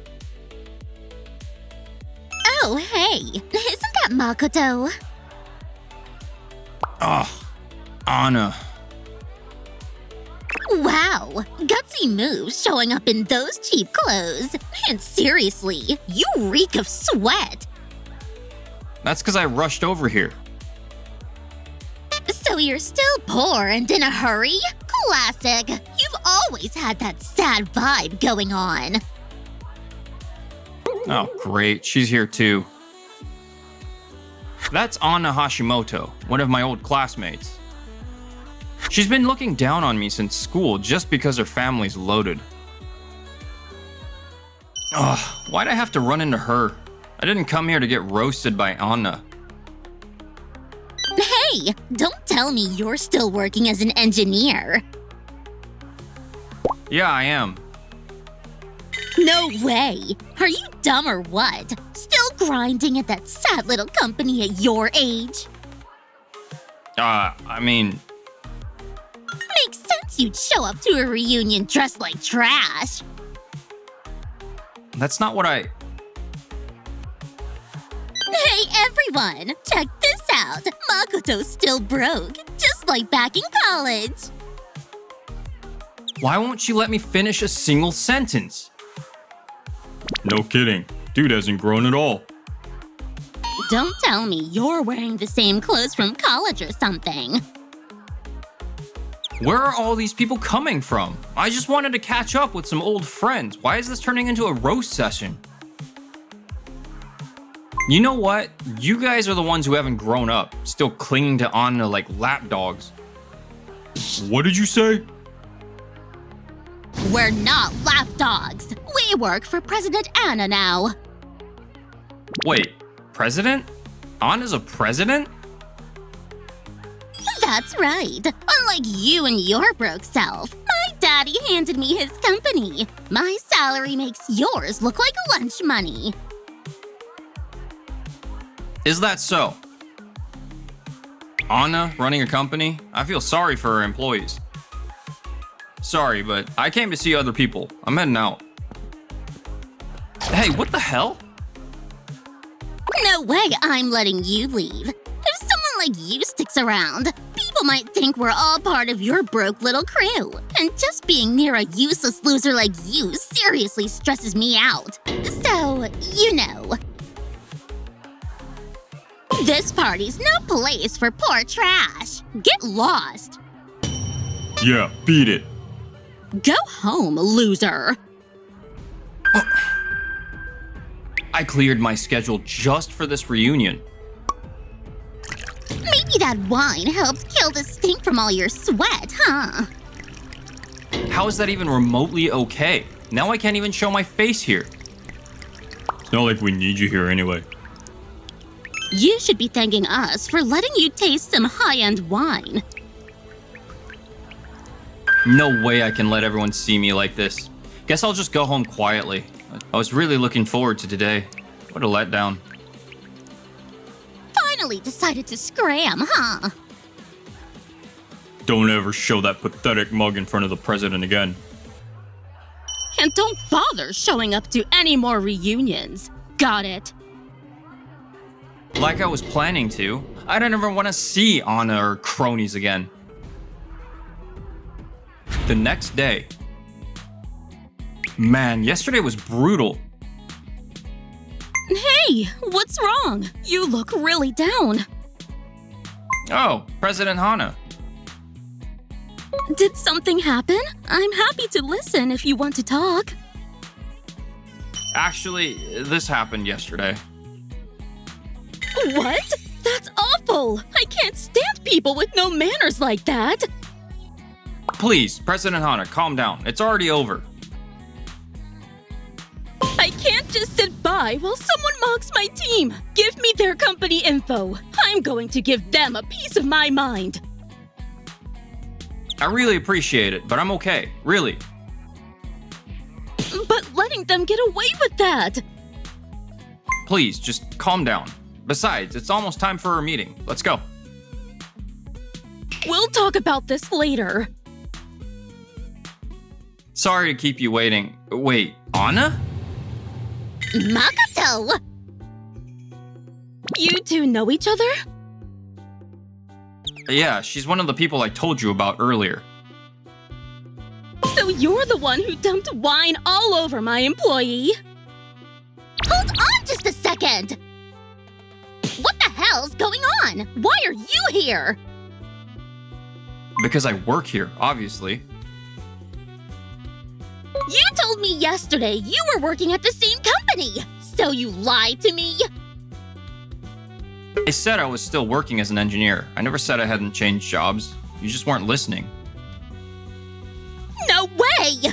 Oh, hey, isn't that Makoto? Ugh, Hana. Wow, gutsy move showing up in those cheap clothes. And seriously, you reek of sweat. That's because I rushed over here. So you're still poor and in a hurry? Classic. You've always had that sad vibe going on. Oh, great. She's here too. That's Anna Hashimoto, one of my old classmates. She's been looking down on me since school just because her family's loaded. Ugh, why'd I have to run into her? I didn't come here to get roasted by Anna. Hey, don't tell me you're still working as an engineer. Yeah, I am. No way! Are you dumb or what? Still grinding at that sad little company at your age? I mean, Makes sense you'd show up to a reunion dressed like trash. that's not what I... Hey everyone, check this out. Makoto's still broke, just like back in college. Why won't you let me finish a single sentence? No kidding. Dude hasn't grown at all. Don't tell me you're wearing the same clothes from college or something. Where are all these people coming from? I just wanted to catch up with some old friends. Why is this turning into a roast session? You know what? You guys are the ones who haven't grown up, still clinging to Anna like lapdogs. What did you say? We're not lapdogs. We work for President Anna now. Wait, president? Anna's a president? That's right. Unlike you and your broke self, my daddy handed me his company. My salary makes yours look like lunch money. Is that so? Anna running a company? I feel sorry for her employees. Sorry, but I came to see other people. I'm heading out. Hey, what the hell? No way I'm letting you leave. If someone like you sticks around, people might think we're all part of your broke little crew. And just being near a useless loser like you seriously stresses me out. So, you know. This party's no place for poor trash. Get lost. Yeah, beat it. Go home, loser. I cleared my schedule just for this reunion. Maybe that wine helped kill the stink from all your sweat, huh? How is that even remotely okay? Now I can't even show my face here. It's not like we need you here anyway. You should be thanking us for letting you taste some high-end wine. No way I can let everyone see me like this. Guess I'll just go home quietly. I was really looking forward to today. What a letdown. Finally decided to scram, huh? Don't ever show that pathetic mug in front of the president again. And don't bother showing up to any more reunions. Got it? Like I was planning to. I don't ever want to see Hana or cronies again. The next day. Man, yesterday was brutal. Hey, what's wrong? You look really down. Oh, President Hana. Did something happen? I'm happy to listen if you want to talk. Actually, this happened yesterday. What? That's awful! I can't stand people with no manners like that! Please, President Hana, calm down. It's already over. I can't just sit by while someone mocks my team! Give me their company info. I'm going to give them a piece of my mind. I really appreciate it, but I'm okay. Really. But letting them get away with that! Please, just calm down. Besides, it's almost time for our meeting. Let's go. We'll talk about this later. Sorry to keep you waiting. Wait, Hana? Makoto! You two know each other? Yeah, she's one of the people I told you about earlier. So you're the one who dumped wine all over my employee? Hold on just a second! What the hell's going on? Why are you here? Because I work here, obviously. You told me yesterday you were working at the same company, so you lied to me? I said I was still working as an engineer. I never said I hadn't changed jobs. You just weren't listening. No way!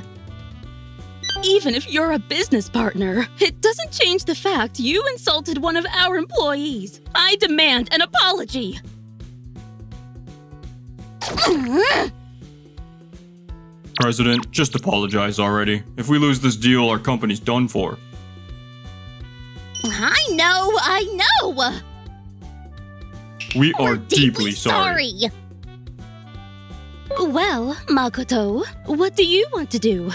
Even if you're a business partner, it doesn't change the fact you insulted one of our employees. I demand an apology. President, just apologize already. If we lose this deal, our company's done for. I know! We We're are deeply sorry. Well, Makoto, what do you want to do?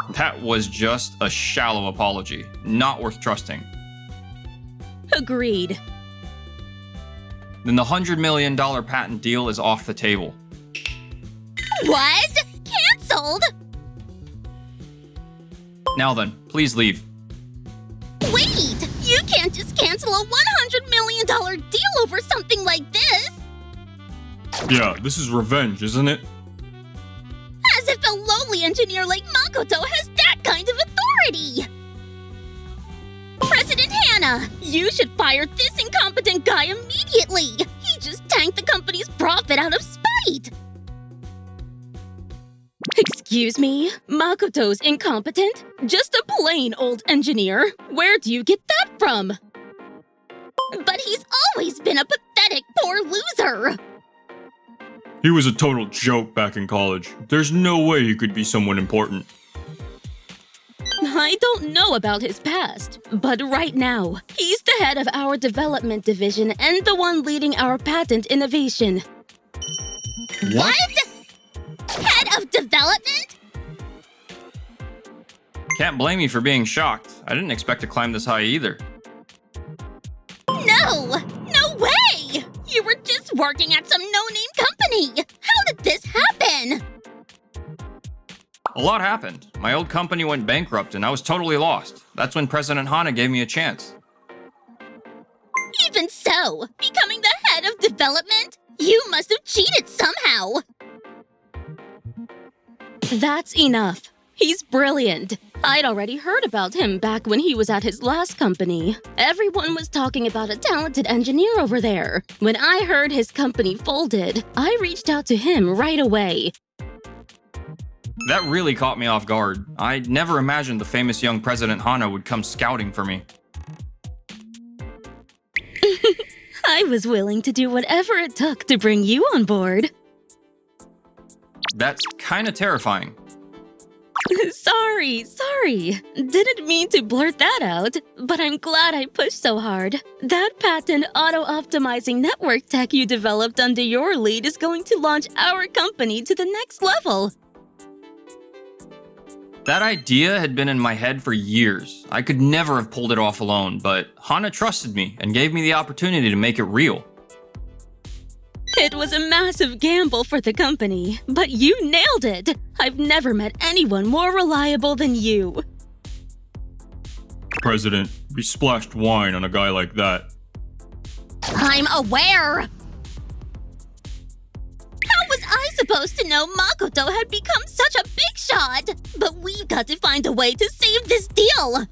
That was just a shallow apology. Not worth trusting. Agreed. Then the $100 million patent deal is off the table. What? Cancelled? Now then, please leave. Wait! You can't just cancel a $100 million deal over something like this! Yeah, this is revenge, isn't it? As if a lowly engineer like Makoto has that kind of authority! President Hana, you should fire this incompetent guy immediately! He just tanked the company's profit out of spite! Excuse me? Makoto's incompetent? Just a plain old engineer. Where do you get that from? But he's always been a pathetic poor loser! He was a total joke back in college. There's no way he could be someone important. I don't know about his past, but right now, he's the head of our development division and the one leading our patent innovation. What? Head of development? Can't blame you for being shocked. I didn't expect to climb this high either. No! No way! You were just working at some no-name company! How did this happen? A lot happened. My old company went bankrupt and I was totally lost. That's when President Hana gave me a chance. Even so, becoming the head of development? You must have cheated somehow! That's enough. He's brilliant. I'd already heard about him back when he was at his last company. Everyone was talking about a talented engineer over there. When I heard his company folded, I reached out to him right away. That really caught me off guard. I never imagined the famous young President Hana would come scouting for me. I was willing to do whatever it took to bring you on board. That's kinda terrifying. Sorry. Didn't mean to blurt that out, but I'm glad I pushed so hard. That patent auto-optimizing network tech you developed under your lead is going to launch our company to the next level. That idea had been in my head for years. I could never have pulled it off alone, but Hana trusted me and gave me the opportunity to make it real. It was a massive gamble for the company, but you nailed it! I've never met anyone more reliable than you. President, we splashed wine on a guy like that. I'm aware! How was I supposed to know Makoto had become such a big shot? But we've got to find a way to save this deal!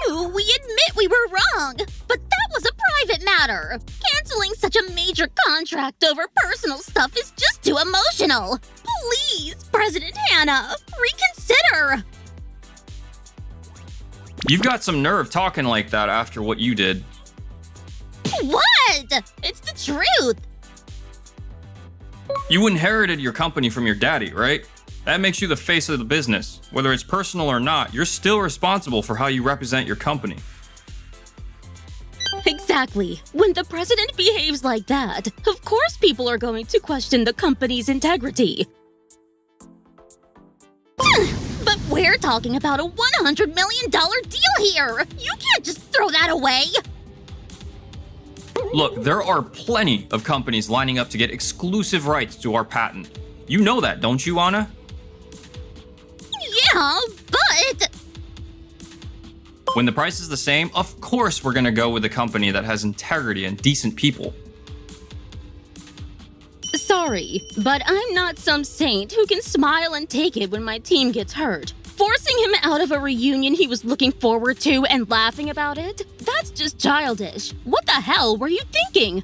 We admit we were wrong, but that was a private matter. Canceling such a major contract over personal stuff is just too emotional. Please, President Hana, reconsider! You've got some nerve talking like that after what you did. What? It's the truth. You inherited your company from your daddy, right? That makes you the face of the business. Whether it's personal or not, you're still responsible for how you represent your company. Exactly. When the president behaves like that, of course people are going to question the company's integrity. But we're talking about a $100 million deal here. You can't just throw that away. Look, there are plenty of companies lining up to get exclusive rights to our patent. You know that, don't you, Anna? Yeah, but... When the price is the same, of course we're gonna go with a company that has integrity and decent people. Sorry, but I'm not some saint who can smile and take it when my team gets hurt. Forcing him out of a reunion he was looking forward to and laughing about it? That's just childish. What the hell were you thinking?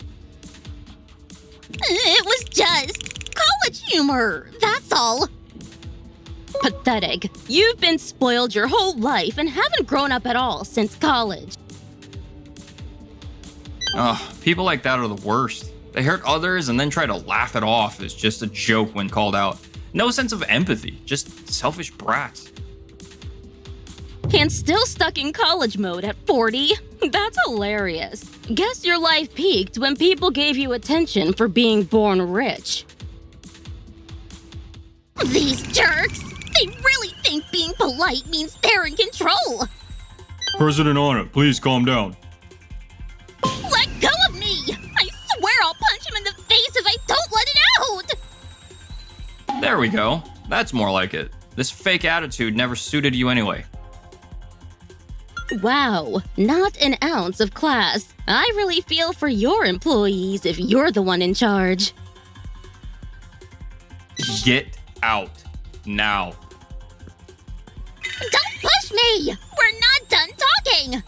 It was just college humor, that's all. Pathetic. You've been spoiled your whole life and haven't grown up at all since college. Ugh, people like that are the worst. They hurt others and then try to laugh it off as just a joke when called out. No sense of empathy, just selfish brats. And still stuck in college mode at 40? That's hilarious. Guess your life peaked when people gave you attention for being born rich. These jerks! They really think being polite means they're in control! President Hana, please calm down. Let go of me! I swear I'll punch him in the face if I don't let it out! There we go. That's more like it. This fake attitude never suited you anyway. Wow, not an ounce of class. I really feel for your employees if you're the one in charge. Get out. Now. Don't push me! We're not done talking!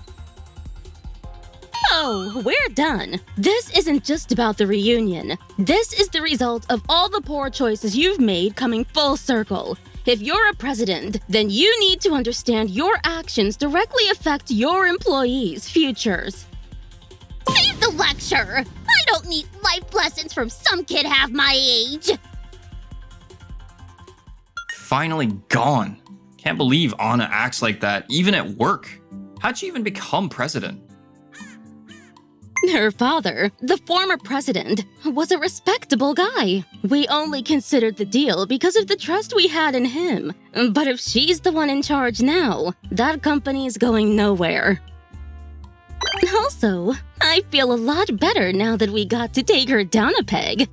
Oh, we're done. This isn't just about the reunion. This is the result of all the poor choices you've made coming full circle. If you're a president, then you need to understand your actions directly affect your employees' futures. Save the lecture! I don't need life lessons from some kid half my age! Finally gone. Can't believe Anna acts like that, even at work. How'd she even become president? Her father, the former president, was a respectable guy. We only considered the deal because of the trust we had in him. But if she's the one in charge now, that company is going nowhere. Also, I feel a lot better now that we got to take her down a peg.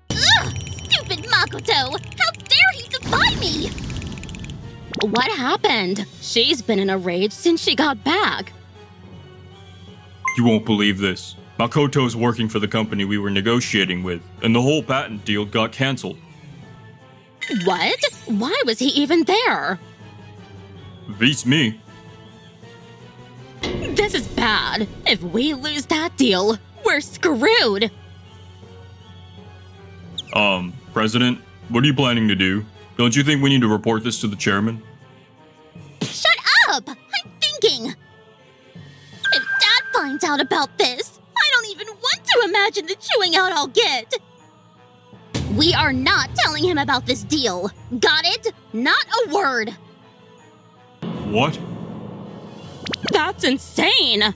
Ugh! Stupid Makoto! How dare he defy me! What happened? She's been in a rage since she got back. You won't believe this. Makoto's working for the company we were negotiating with, and the whole patent deal got cancelled. What? Why was he even there? Beats me. This is bad. If we lose that deal, we're screwed. President, What are you planning to do? Don't you think we need to report this to the chairman? Shut up! I'm thinking! If Dad finds out about this, I don't even want to imagine the chewing out I'll get! We are not telling him about this deal. Got it? Not a word! What? That's insane!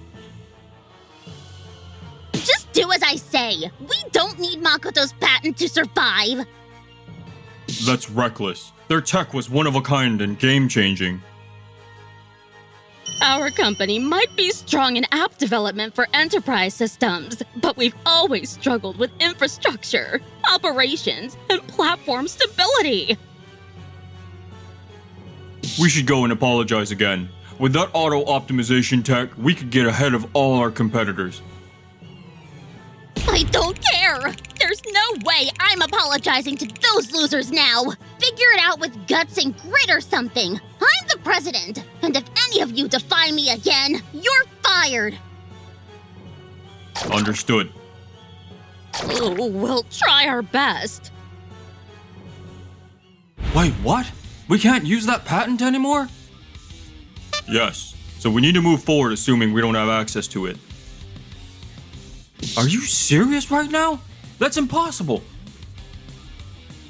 Just do as I say. We don't need Makoto's patent to survive. That's reckless. Their tech was one of a kind and game-changing. Our company might be strong in app development for enterprise systems, but we've always struggled with infrastructure, operations, and platform stability. We should go and apologize again. With that auto-optimization tech, we could get ahead of all our competitors. I don't care! There's no way I'm apologizing to those losers now! Figure it out with guts and grit or something! I'm the president, and if any of you defy me again, you're fired! Understood. Oh, we'll try our best. Wait, what? We can't use that patent anymore? Yes, so we need to move forward assuming we don't have access to it. Are you serious right now? That's impossible.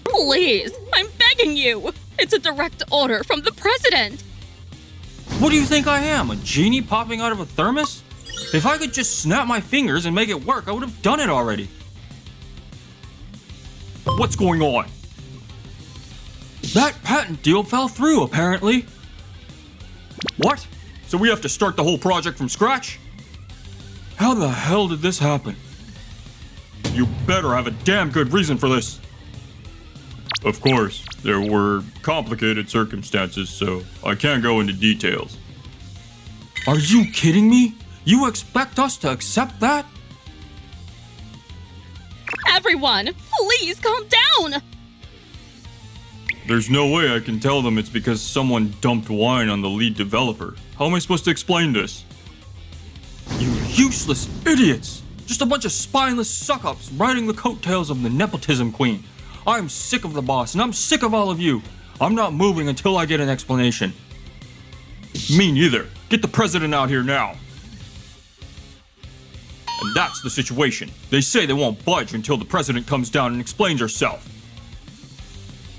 Please, I'm begging you. It's a direct order from the president. What do you think I am, a genie popping out of a thermos? If I could just snap my fingers and make it work, I would have done it already. What's going on? That patent deal fell through, apparently. What? So we have to start the whole project from scratch? How the hell did this happen? You better have a damn good reason for this. Of course, there were complicated circumstances, so I can't go into details. Are you kidding me? You expect us to accept that? Everyone, please calm down. There's no way I can tell them it's because someone dumped wine on the lead developer. How am I supposed to explain this? You useless idiots! Just a bunch of spineless suck-ups riding the coattails of the nepotism queen. I'm sick of the boss, and I'm sick of all of you. I'm not moving until I get an explanation. Me neither. Get the president out here now. And that's the situation. They say they won't budge until the president comes down and explains herself.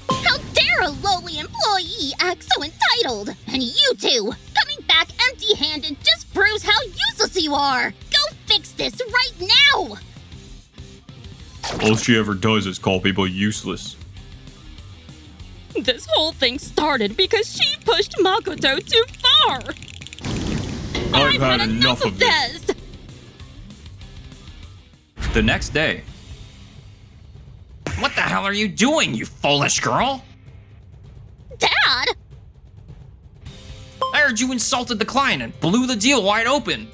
How dare a lowly employee act so entitled? And you two, coming back empty-handed just proves how useless you are. Go fix this right now! All she ever does is call people useless. This whole thing started because she pushed Makoto too far. I've had enough of this. The next day. What the hell are you doing, you foolish girl? Dad! I heard you insulted the client and blew the deal wide open.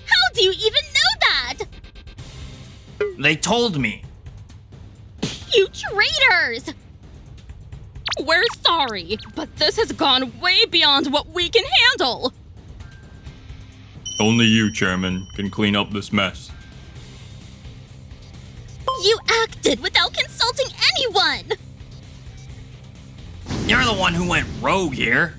How do you even know that? They told me. You traitors! We're sorry, but this has gone way beyond what we can handle. Only you, Chairman, can clean up this mess. You acted without consulting anyone! You're the one who went rogue here.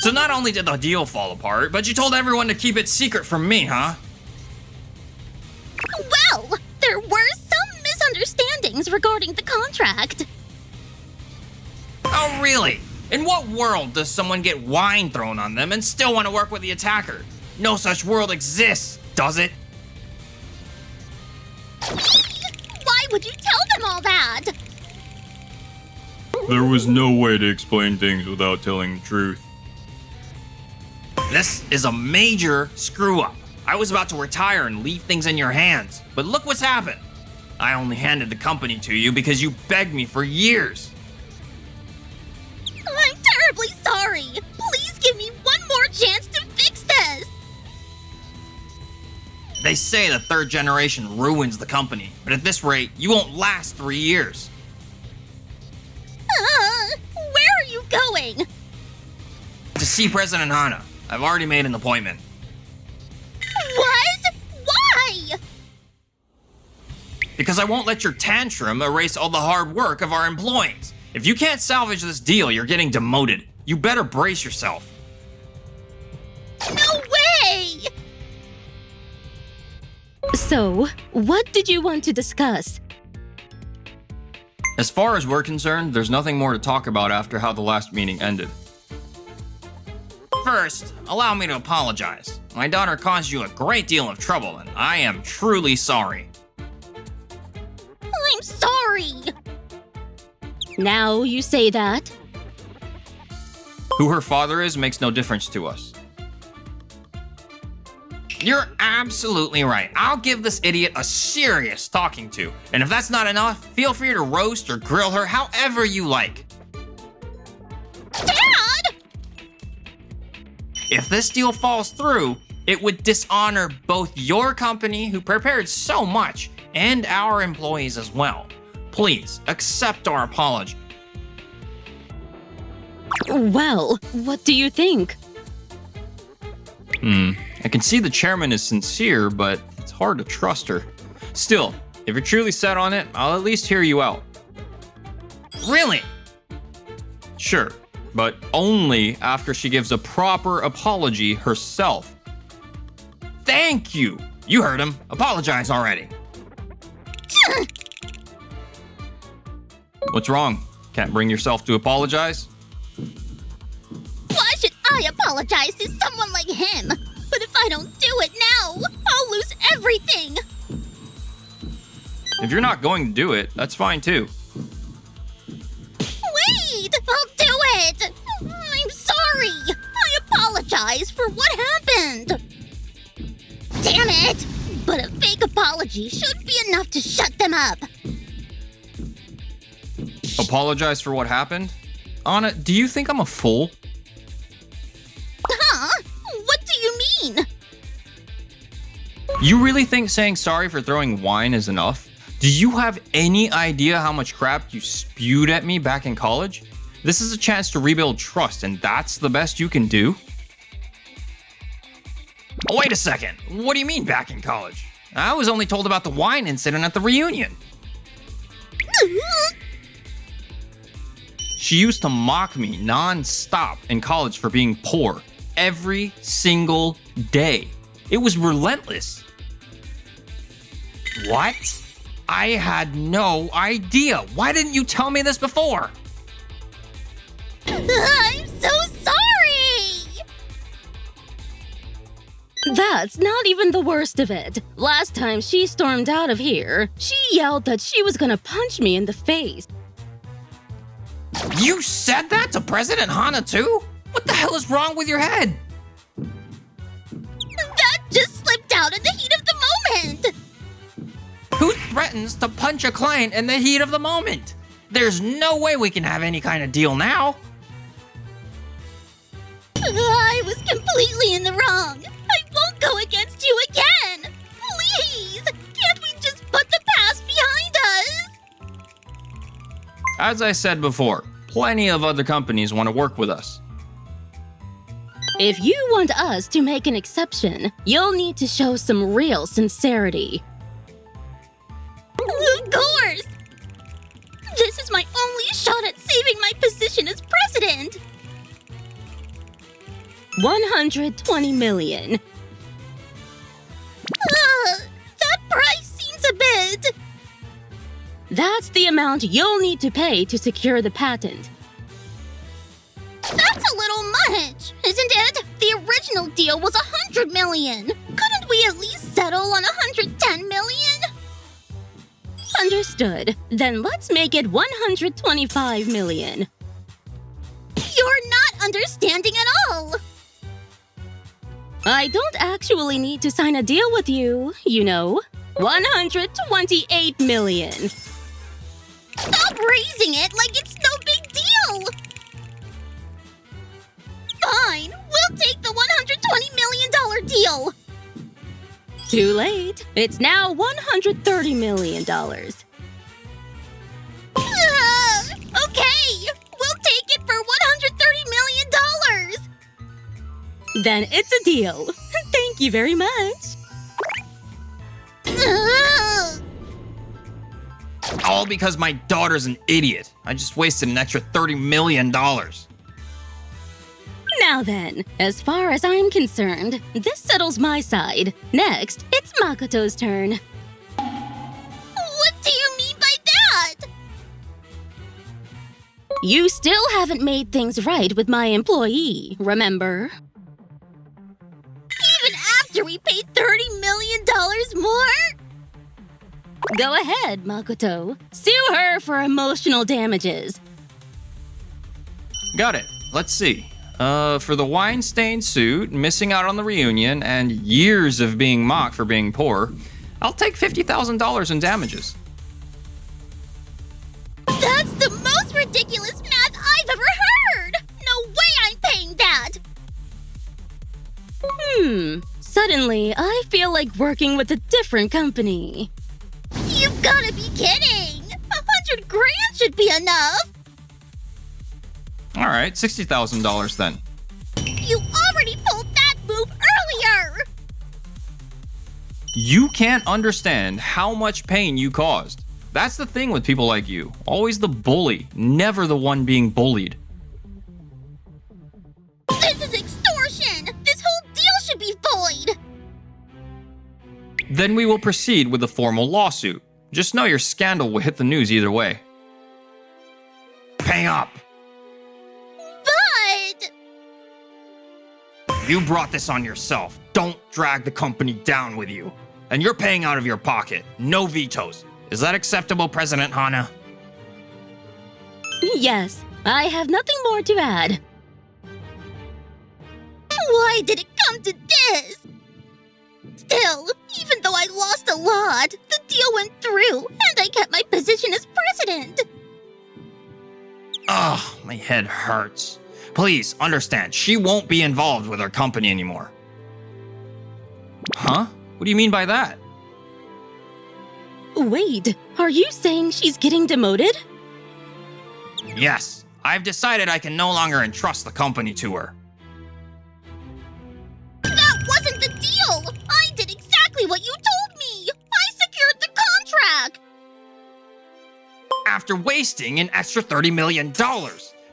So So not only did the deal fall apart, but you told everyone to keep it secret from me, huh? Well, there were some misunderstandings regarding the contract. Oh, really? In what world does someone get wine thrown on them and still want to work with the attacker? No such world exists, does it? Why would you tell them all that? There was no way to explain things without telling the truth. This is a major screw-up. I was about to retire and leave things in your hands, but look what's happened. I only handed the company to you because you begged me for years. I'm terribly sorry. Please give me one more chance to fix this. They say the third generation ruins the company, but at this rate, you won't last 3 years. Where are you going? To see President Hana. I've already made an appointment. What? Why? because I won't let your tantrum erase all the hard work of our employees. If you can't salvage this deal, you're getting demoted. You better brace yourself. No way! So, what did you want to discuss? As far as we're concerned, there's nothing more to talk about after how the last meeting ended. First, allow me to apologize. My daughter caused you a great deal of trouble, and I am truly sorry. I'm sorry! Now you say that? Who her father is makes no difference to us. You're absolutely right. I'll give this idiot a serious talking to. And if that's not enough, feel free to roast or grill her however you like. Dad! If this deal falls through, it would dishonor both your company, who prepared so much, and our employees as well. Please, accept our apology. Well, what do you think? I can see the chairman is sincere, but it's hard to trust her. Still, if you're truly set on it, I'll at least hear you out. Really? Sure, but only after she gives a proper apology herself. Thank you! You heard him. Apologize already. What's wrong? Can't bring yourself to apologize? Why should I apologize to someone like him? But if I don't do it now, I'll lose everything! If you're not going to do it, that's fine too. Wait! I'll do it! I'm sorry! I apologize for what happened! Damn it! But a fake apology should be enough to shut them up! Apologize for what happened? Anna, do you think I'm a fool? Huh? What do you mean? You really think saying sorry for throwing wine is enough? Do you have any idea how much crap you spewed at me back in college? This is a chance to rebuild trust, and that's the best you can do? Oh, wait a second. What do you mean back in college? I was only told about the wine incident at the reunion. She used to mock me non-stop in college for being poor. Every single day. It was relentless. What? I had no idea. Why didn't you tell me this before? I'm so sorry! That's not even the worst of it. Last time she stormed out of here, she yelled that she was gonna punch me in the face. You said that to President Hana too? What the hell is wrong with your head? That just slipped out in the heat of the moment! Who threatens to punch a client in the heat of the moment? There's no way we can have any kind of deal now. I was completely in the wrong. I won't go against you again. Please, can't we just put the past behind us? As I said before, plenty of other companies want to work with us. If you want us to make an exception, you'll need to show some real sincerity. Of course! This is my only shot at saving my position as president! 120 million. That price seems a bit... That's the amount you'll need to pay to secure the patent. That's a little much, isn't it? The original deal was 100 million. Couldn't we at least settle on 110 million? Understood. Then let's make it 125 million. You're not understanding at all. I don't actually need to sign a deal with you, you know. 128 million. Stop raising it like it's no big deal. Fine, we'll take the $120 million deal. Too late. It's now $130 million. Okay, we'll take it for $130 million. Then it's a deal. Thank you very much. All because my daughter's an idiot. I just wasted an extra $30 million. Now then, as far as I'm concerned, this settles my side. Next, it's Makoto's turn. What do you mean by that? You still haven't made things right with my employee, remember? Even after we paid $30 million more? Go ahead, Makoto. Sue her for emotional damages. Got it. Let's see. For the wine-stained suit, missing out on the reunion, and years of being mocked for being poor, I'll take $50,000 in damages. That's the most ridiculous math I've ever heard! No way I'm paying that! Suddenly, I feel like working with a different company. You've gotta be kidding! 100 grand should be enough! All right, $60,000 then. You already pulled that move earlier! You can't understand how much pain you caused. That's the thing with people like you. Always the bully, never the one being bullied. This is extortion! This whole deal should be void! Then we will proceed with a formal lawsuit. Just know your scandal will hit the news either way. Pay up! But... You brought this on yourself. Don't drag the company down with you. And you're paying out of your pocket. No vetoes. Is that acceptable, President Hana? Yes, I have nothing more to add. Why did it come to this? Still, even though I lost a lot, the deal went through, and I kept my position as president. Ugh, my head hurts. Please, understand, she won't be involved with our company anymore. Huh? What do you mean by that? Wait, are you saying she's getting demoted? Yes, I've decided I can no longer entrust the company to her. That wasn't the deal! I did exactly what you told me! I secured the contract! After wasting an extra $30 million.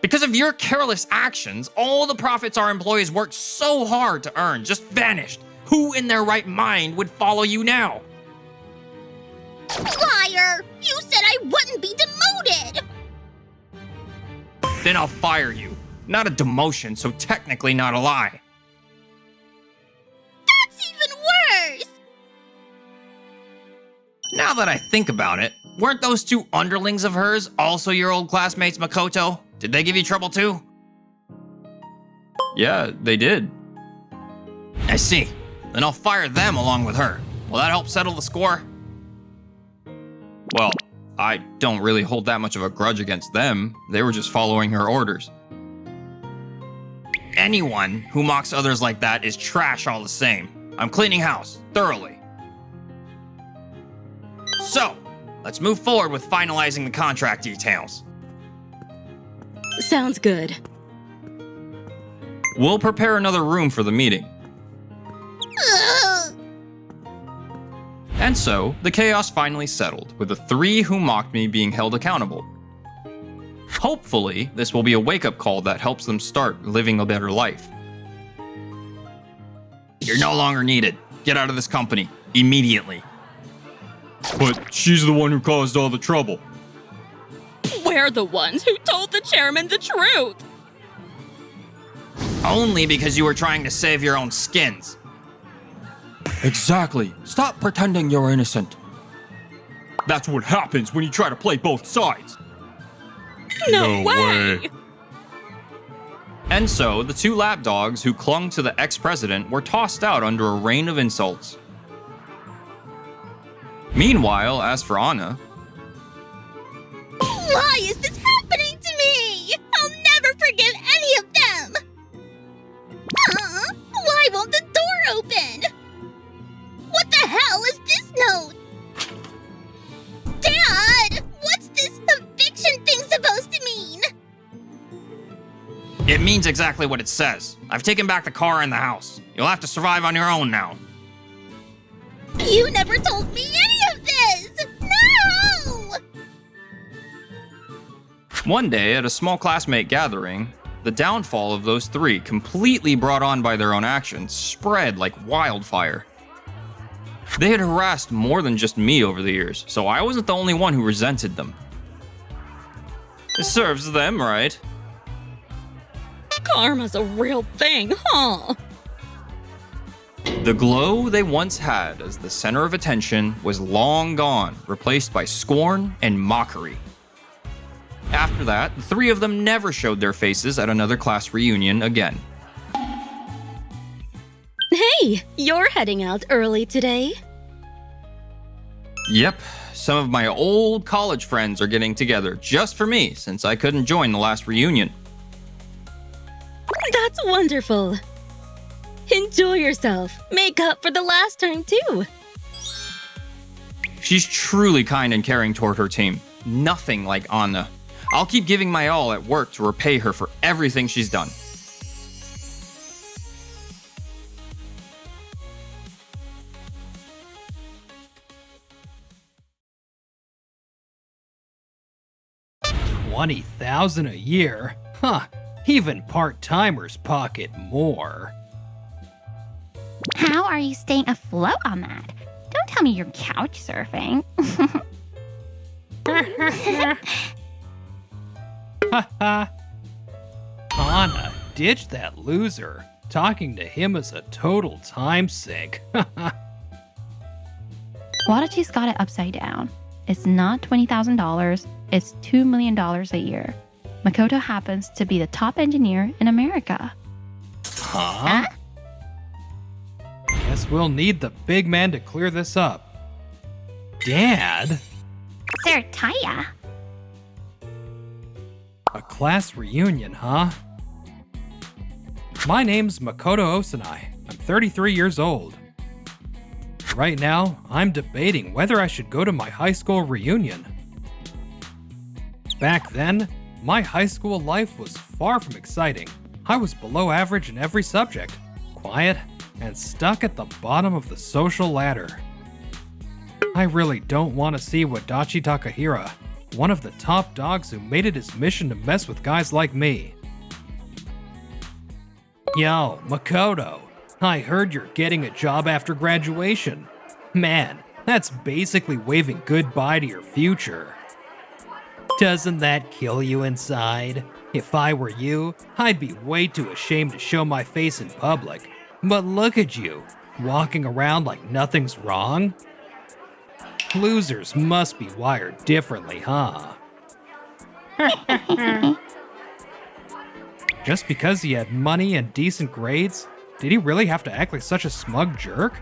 Because of your careless actions, all the profits our employees worked so hard to earn just vanished. Who in their right mind would follow you now? Liar! You said I wouldn't be demoted! Then I'll fire you. Not a demotion, so technically not a lie. That's even worse! Now that I think about it, weren't those two underlings of hers also your old classmates, Makoto? Did they give you trouble too? Yeah, they did. I see. Then I'll fire them along with her. Will that help settle the score? Well, I don't really hold that much of a grudge against them. They were just following her orders. Anyone who mocks others like that is trash all the same. I'm cleaning house, thoroughly. So, let's move forward with finalizing the contract details. Sounds good. We'll prepare another room for the meeting. Ugh. And so, the chaos finally settled, with the three who mocked me being held accountable. Hopefully, this will be a wake-up call that helps them start living a better life. You're no longer needed. Get out of this company, immediately. But she's the one who caused all the trouble. We're the ones who told the chairman the truth. Only because you were trying to save your own skins. Exactly. Stop pretending you're innocent. That's what happens when you try to play both sides. No way! And so, the two lapdogs who clung to the ex-president were tossed out under a rain of insults. Meanwhile, as for Hana, Why is this happening to me? I'll never forgive any of them! Why won't the door open? What the hell is this note? Dad! What's this eviction thing supposed to mean? it means exactly what it says. I've taken back the car and the house. You'll have to survive on your own now. You never told me any of this! No! One day, at a small classmate gathering, the downfall of those three, completely brought on by their own actions, spread like wildfire. They had harassed more than just me over the years, so I wasn't the only one who resented them. It serves them right. Karma's a real thing, huh? The glow they once had as the center of attention was long gone, replaced by scorn and mockery. After that, the three of them never showed their faces at another class reunion again. Hey, you're heading out early today. Yep, some of my old college friends are getting together just for me since I couldn't join the last reunion. That's wonderful. Enjoy yourself. Make up for the last time, too. She's truly kind and caring toward her team. Nothing like Hana. I'll keep giving my all at work to repay her for everything she's done. $20,000 a year? Huh, even part-timers pocket more. How are you staying afloat on that? Don't tell me you're couch surfing. Haha. Hana, ditch that loser. Talking to him is a total time sink. Wadachi's got it upside down. It's not $20,000, it's $2 million a year. Makoto happens to be the top engineer in America. Huh? Guess we'll need the big man to clear this up. Dad? Sir Taya. A class reunion, huh? My name's Makoto Osanai. I'm 33 years old. Right now, I'm debating whether I should go to my high school reunion. Back then, my high school life was far from exciting. I was below average in every subject, quiet, and stuck at the bottom of the social ladder. I really don't want to see Wadachi Takahira, one of the top dogs who made it his mission to mess with guys like me. Yo, Makoto, I heard you're getting a job after graduation. Man, that's basically waving goodbye to your future. Doesn't that kill you inside? If I were you, I'd be way too ashamed to show my face in public. But look at you, walking around like nothing's wrong. Losers must be wired differently, huh? Just because he had money and decent grades, did he really have to act like such a smug jerk?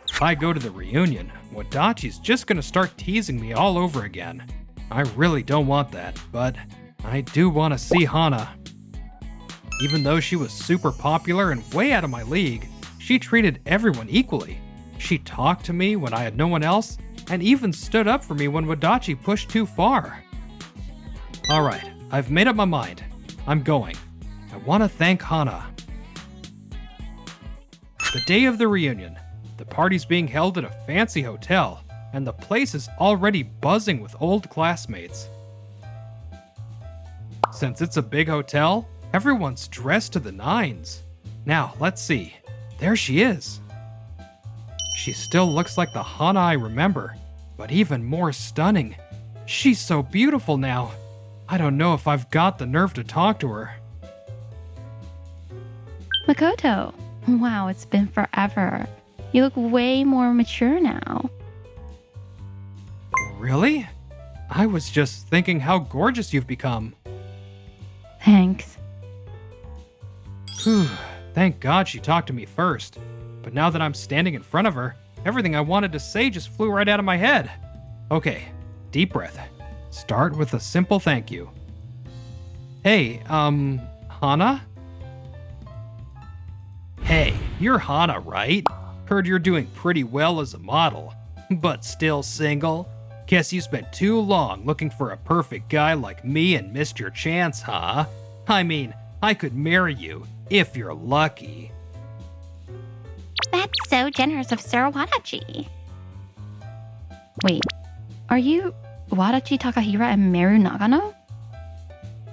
If I go to the reunion, Wadachi's just gonna start teasing me all over again. I really don't want that, but I do want to see Hana. Even though she was super popular and way out of my league, she treated everyone equally. She talked to me when I had no one else, and even stood up for me when Wadachi pushed too far. Alright, I've made up my mind. I'm going. I want to thank Hana. The day of the reunion. The party's being held at a fancy hotel, and the place is already buzzing with old classmates. Since it's a big hotel, everyone's dressed to the nines. Now, let's see. There she is. She still looks like the Hana I remember, but even more stunning. She's so beautiful now. I don't know if I've got the nerve to talk to her. Makoto, wow, it's been forever. You look way more mature now. Really? I was just thinking how gorgeous you've become. Thanks. Whew, thank God she talked to me first. But now that I'm standing in front of her, everything I wanted to say just flew right out of my head. Okay, deep breath. Start with a simple thank you. Hey, Hana? Hey, you're Hana, right? Heard you're doing pretty well as a model, but still single? Guess you spent too long looking for a perfect guy like me and missed your chance, huh? I mean, I could marry you if you're lucky. That's so generous of Sir Wadachi. Wait, are you Wadachi Takahira and Meru Nagano?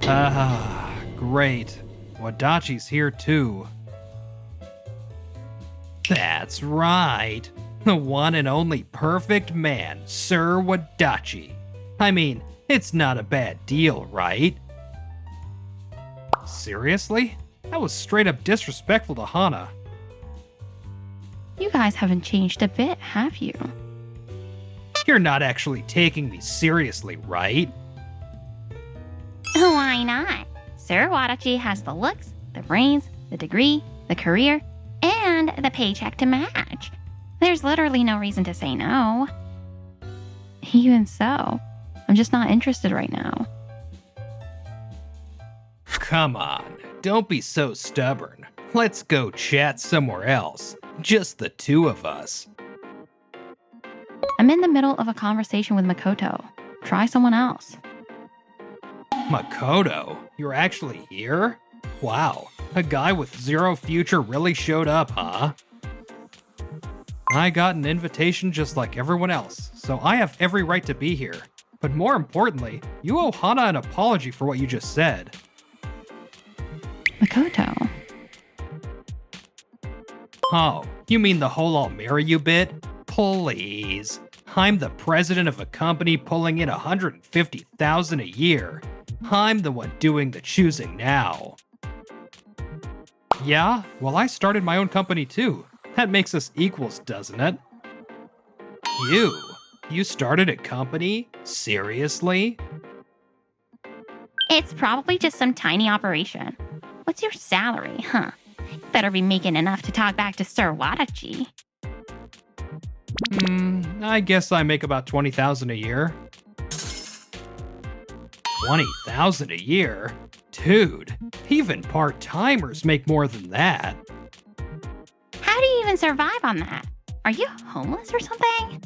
Ah, great. Wadachi's here too. That's right. The one and only perfect man, Sir Wadachi. I mean, it's not a bad deal, right? Seriously? That was straight up disrespectful to Hana. You guys haven't changed a bit, have you? You're not actually taking me seriously, right? Why not? Sir Wadachi has the looks, the brains, the degree, the career, and the paycheck to match. There's literally no reason to say no. Even so, I'm just not interested right now. Come on, don't be so stubborn. Let's go chat somewhere else. Just the two of us. I'm in the middle of a conversation with Makoto. Try someone else. Makoto, you're actually here? Wow, a guy with zero future really showed up, huh? I got an invitation just like everyone else, so I have every right to be here. But more importantly, you owe Hana an apology for what you just said. Makoto. Oh, you mean the whole I'll marry you bit? Please. I'm the president of a company pulling in $150,000 a year. I'm the one doing the choosing now. Yeah, well, I started my own company too. That makes us equals, doesn't it? You started a company? Seriously? It's probably just some tiny operation. What's your salary, huh? You better be making enough to talk back to Sir Wadachi. I guess I make about $20,000 a year. $20,000 a year? Dude, even part-timers make more than that. How do you even survive on that? Are you homeless or something?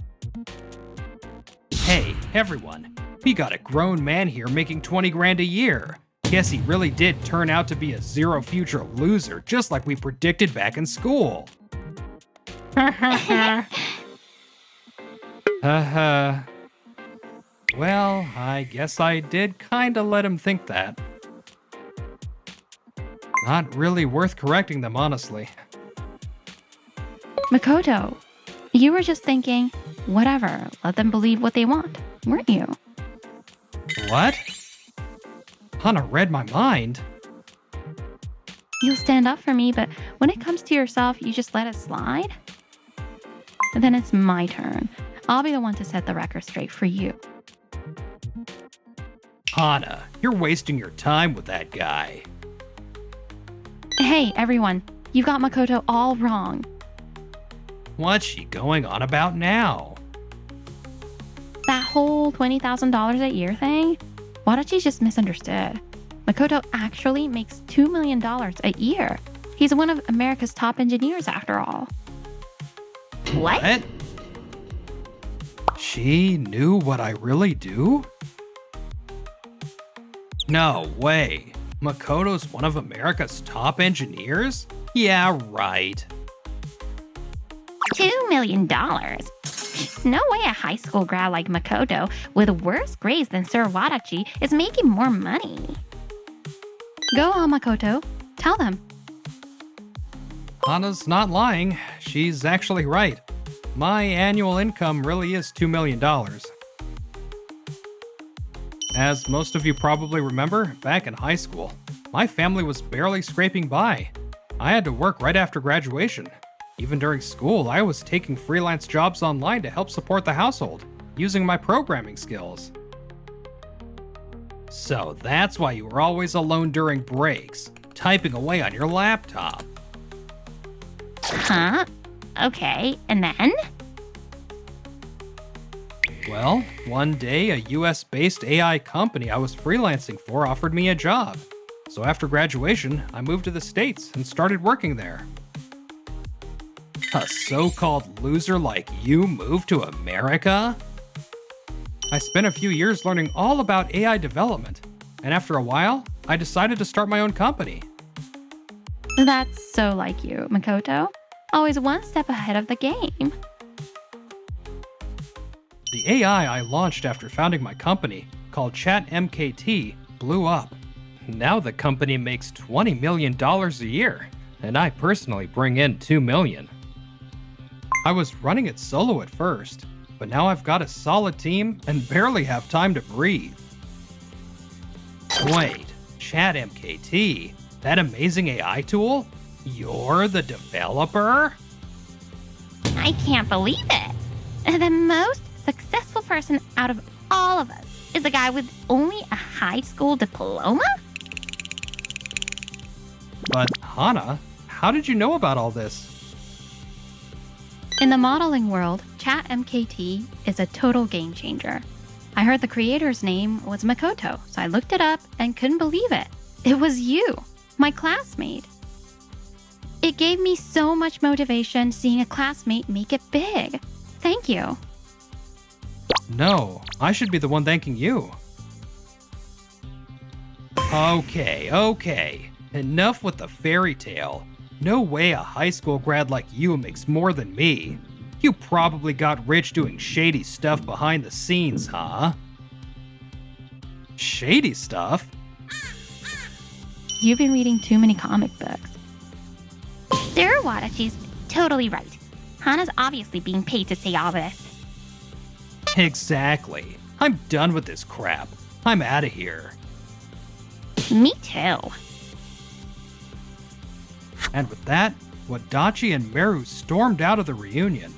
Hey, everyone. We got a grown man here making 20 grand a year. Guess he really did turn out to be a zero future loser, just like we predicted back in school. Well, I guess I did kinda let him think that. Not really worth correcting them, honestly. Makoto, you were just thinking, whatever, let them believe what they want, weren't you? What? Hana read my mind. You'll stand up for me, but when it comes to yourself, you just let it slide? Then it's my turn. I'll be the one to set the record straight for you. Hana, you're wasting your time with that guy. Hey, everyone, you got Makoto all wrong. What's she going on about now? That whole $20,000 a year thing? Wadachi's just misunderstood. Makoto actually makes $2 million a year. He's one of America's top engineers after all. What? She knew what I really do? No way. Makoto's one of America's top engineers? Yeah, right. $2 million? No way a high school grad like Makoto with worse grades than Sir Wadachi is making more money. Go on, Makoto. Tell them. Hana's not lying. She's actually right. My annual income really is $2 million. As most of you probably remember, back in high school, my family was barely scraping by. I had to work right after graduation. Even during school, I was taking freelance jobs online to help support the household, using my programming skills. So that's why you were always alone during breaks, typing away on your laptop. Huh? Okay, and then? Well, one day a US-based AI company I was freelancing for offered me a job. So after graduation, I moved to the States and started working there. A so-called loser like you moved to America? I spent a few years learning all about AI development, and after a while, I decided to start my own company. That's so like you, Makoto. Always one step ahead of the game. The AI I launched after founding my company, called ChatMKT, blew up. Now the company makes $20 million a year, and I personally bring in $2 million. I was running it solo at first, but now I've got a solid team and barely have time to breathe. Wait, ChatMKT? That amazing AI tool? You're the developer? I can't believe it. The most successful person out of all of us is the guy with only a high school diploma? But Hana, how did you know about all this? In the modeling world, ChatMKT is a total game changer. I heard the creator's name was Makoto, so I looked it up and couldn't believe it. It was you, my classmate. It gave me so much motivation seeing a classmate make it big. Thank you. No, I should be the one thanking you. Okay. Enough with the fairy tale. No way a high school grad like you makes more than me. You probably got rich doing shady stuff behind the scenes, huh? Shady stuff? You've been reading too many comic books. Sarah Wadachi's totally right. Hana's obviously being paid to say all this. Exactly. I'm done with this crap. I'm out of here. Me too. And with that, Wadachi and Meru stormed out of the reunion.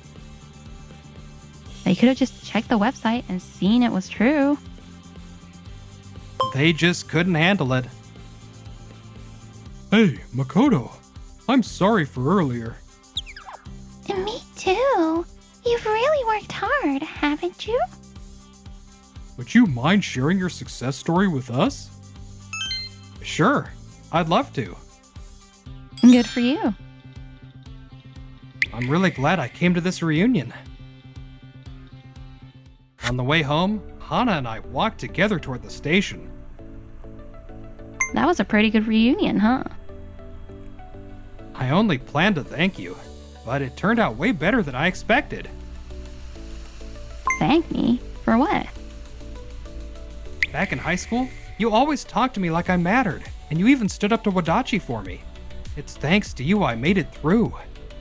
They could have just checked the website and seen it was true. They just couldn't handle it. Hey, Makoto. I'm sorry for earlier. Me too. You've really worked hard, haven't you? Would you mind sharing your success story with us? Sure, I'd love to. Good for you. I'm really glad I came to this reunion. On the way home, Hana and I walked together toward the station. That was a pretty good reunion, huh? I only planned to thank you, but it turned out way better than I expected. Thank me? For what? Back in high school, you always talked to me like I mattered, and you even stood up to Wadachi for me. It's thanks to you I made it through.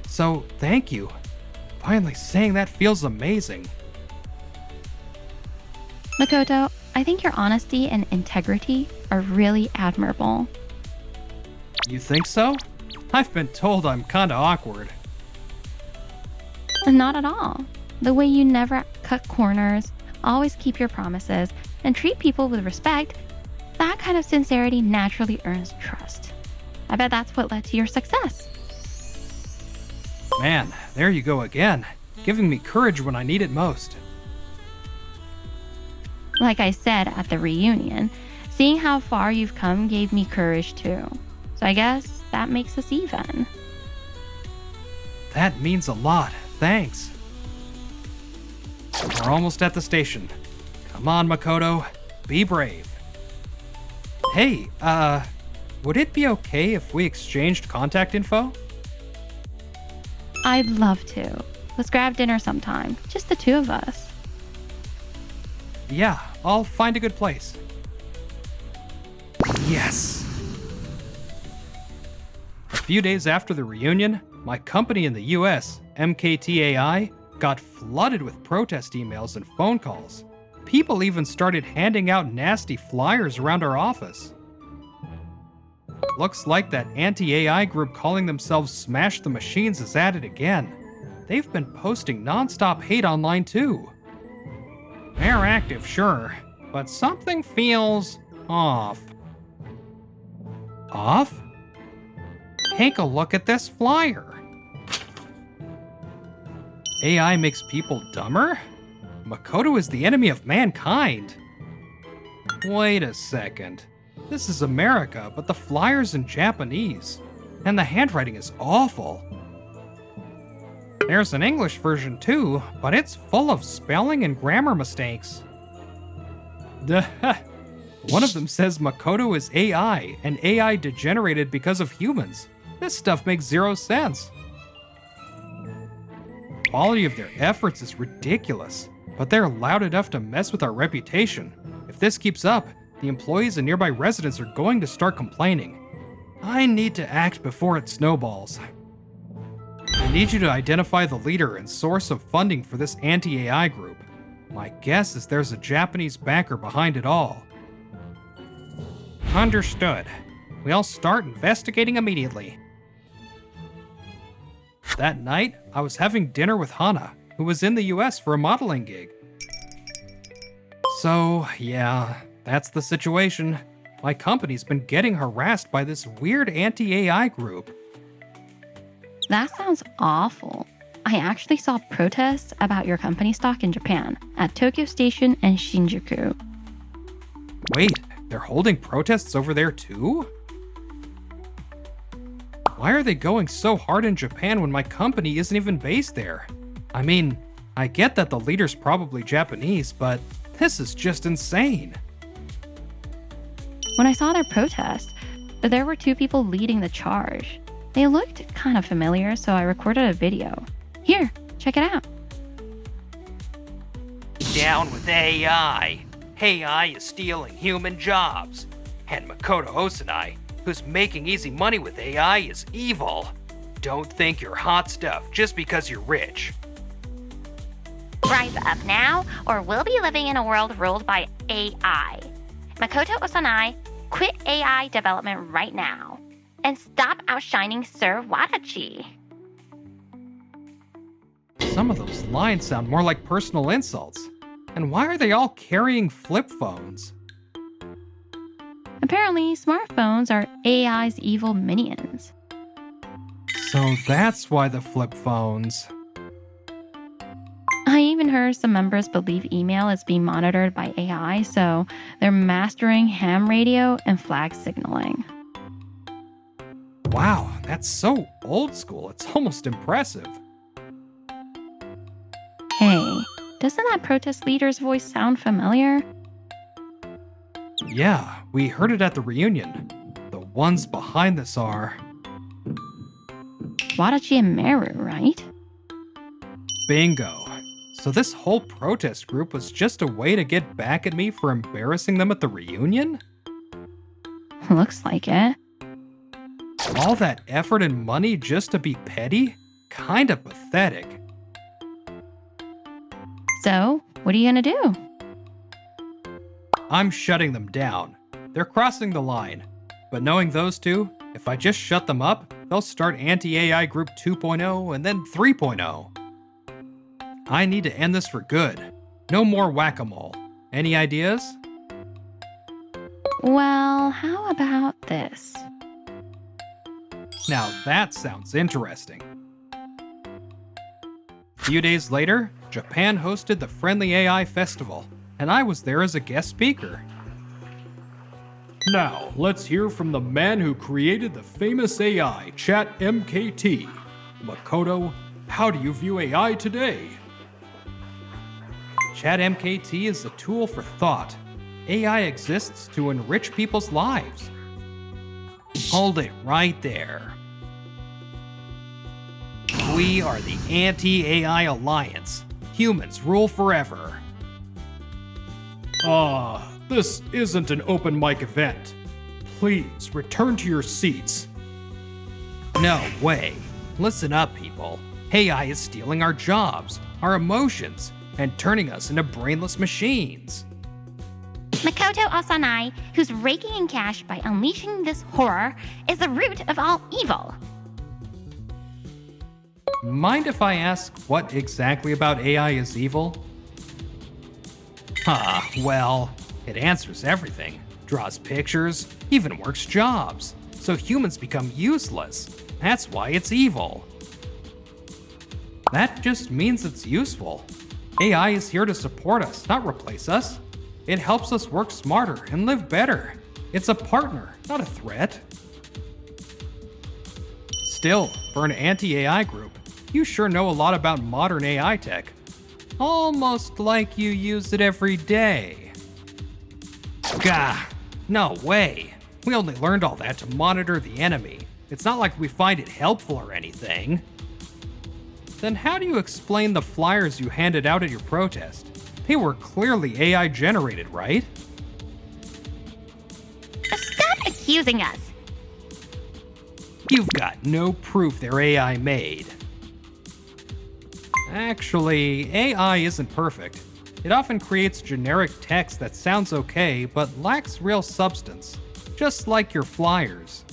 So, thank you. Finally saying that feels amazing. Makoto, I think your honesty and integrity are really admirable. You think so? I've been told I'm kinda awkward. Not at all. The way you never cut corners, always keep your promises, and treat people with respect, that kind of sincerity naturally earns trust. I bet that's what led to your success. Man, there you go again, giving me courage when I need it most. Like I said at the reunion, seeing how far you've come gave me courage too. So I guess that makes us even. That means a lot, thanks. We're almost at the station. Come on, Makoto, be brave. Hey, would it be okay if we exchanged contact info? I'd love to. Let's grab dinner sometime, just the two of us. Yeah, I'll find a good place. Yes! A few days after the reunion, my company in the US, MKTAI, got flooded with protest emails and phone calls. People even started handing out nasty flyers around our office. Looks like that anti-AI group calling themselves Smash the Machines is at it again. They've been posting non-stop hate online too. They're active, sure, but something feels off. Off? Take a look at this flyer. AI makes people dumber? Makoto is the enemy of mankind. Wait a second. This is America, but the flyer's in Japanese, and the handwriting is awful. There's an English version too, but it's full of spelling and grammar mistakes. One of them says Makoto is AI, and AI degenerated because of humans. This stuff makes zero sense. The quality of their efforts is ridiculous. but they're loud enough to mess with our reputation. If this keeps up, the employees and nearby residents are going to start complaining. I need to act before it snowballs. I need you to identify the leader and source of funding for this anti-AI group. My guess is there's a Japanese backer behind it all. Understood. We'll start investigating immediately. That night, I was having dinner with Hana, who was in the US for a modeling gig. So, yeah, that's the situation. My company's been getting harassed by this weird anti-AI group. That sounds awful. I actually saw protests about your company stock in Japan at Tokyo Station and Shinjuku. Wait, they're holding protests over there too? Why are they going so hard in Japan when my company isn't even based there? I mean, I get that the leader's probably Japanese, but this is just insane. When I saw their protest, there were two people leading the charge. They looked kind of familiar, so I recorded a video. Here, check it out. Down with AI. AI is stealing human jobs. And Makoto Osanai, who's making easy money with AI, is evil. Don't think you're hot stuff just because you're rich. Rise up now, or we'll be living in a world ruled by AI. Makoto Osanai, quit AI development right now. And stop outshining Sir Wadachi. Some of those lines sound more like personal insults. And why are they all carrying flip phones? Apparently, smartphones are AI's evil minions. So that's why the flip phones. I even heard some members believe email is being monitored by AI, so they're mastering ham radio and flag signaling. Wow, that's so old school, it's almost impressive. Hey, doesn't that protest leader's voice sound familiar? Yeah, we heard it at the reunion. The ones behind this are... Wadachi and Meru, right? Bingo. So this whole protest group was just a way to get back at me for embarrassing them at the reunion? Looks like it. All that effort and money just to be petty? Kinda pathetic. So, what are you gonna do? I'm shutting them down. They're crossing the line. But knowing those two, if I just shut them up, they'll start anti-AI group 2.0 and then 3.0. I need to end this for good. No more whack-a-mole. Any ideas? Well, how about this? Now that sounds interesting. A few days later, Japan hosted the Friendly AI Festival, and I was there as a guest speaker. Now, let's hear from the man who created the famous AI, ChatMKT. Makoto, how do you view AI today? ChatMKT is a tool for thought. AI exists to enrich people's lives. Hold it right there. We are the Anti-AI Alliance. Humans rule forever. This isn't an open mic event. Please return to your seats. No way. Listen up, people. AI is stealing our jobs, our emotions, and turning us into brainless machines. Makoto Osanai, who's raking in cash by unleashing this horror, is the root of all evil. Mind if I ask what exactly about AI is evil? Well, it answers everything, draws pictures, even works jobs, so humans become useless. That's why it's evil. That just means it's useful. AI is here to support us, not replace us. It helps us work smarter and live better. It's a partner, not a threat. Still, for an anti-AI group, you sure know a lot about modern AI tech. Almost like you use it every day. Gah, no way. We only learned all that to monitor the enemy. It's not like we find it helpful or anything. Then how do you explain the flyers you handed out at your protest? They were clearly AI generated, right? Stop accusing us. You've got no proof they're AI made. Actually, AI isn't perfect. It often creates generic text that sounds okay but lacks real substance, just like your flyers.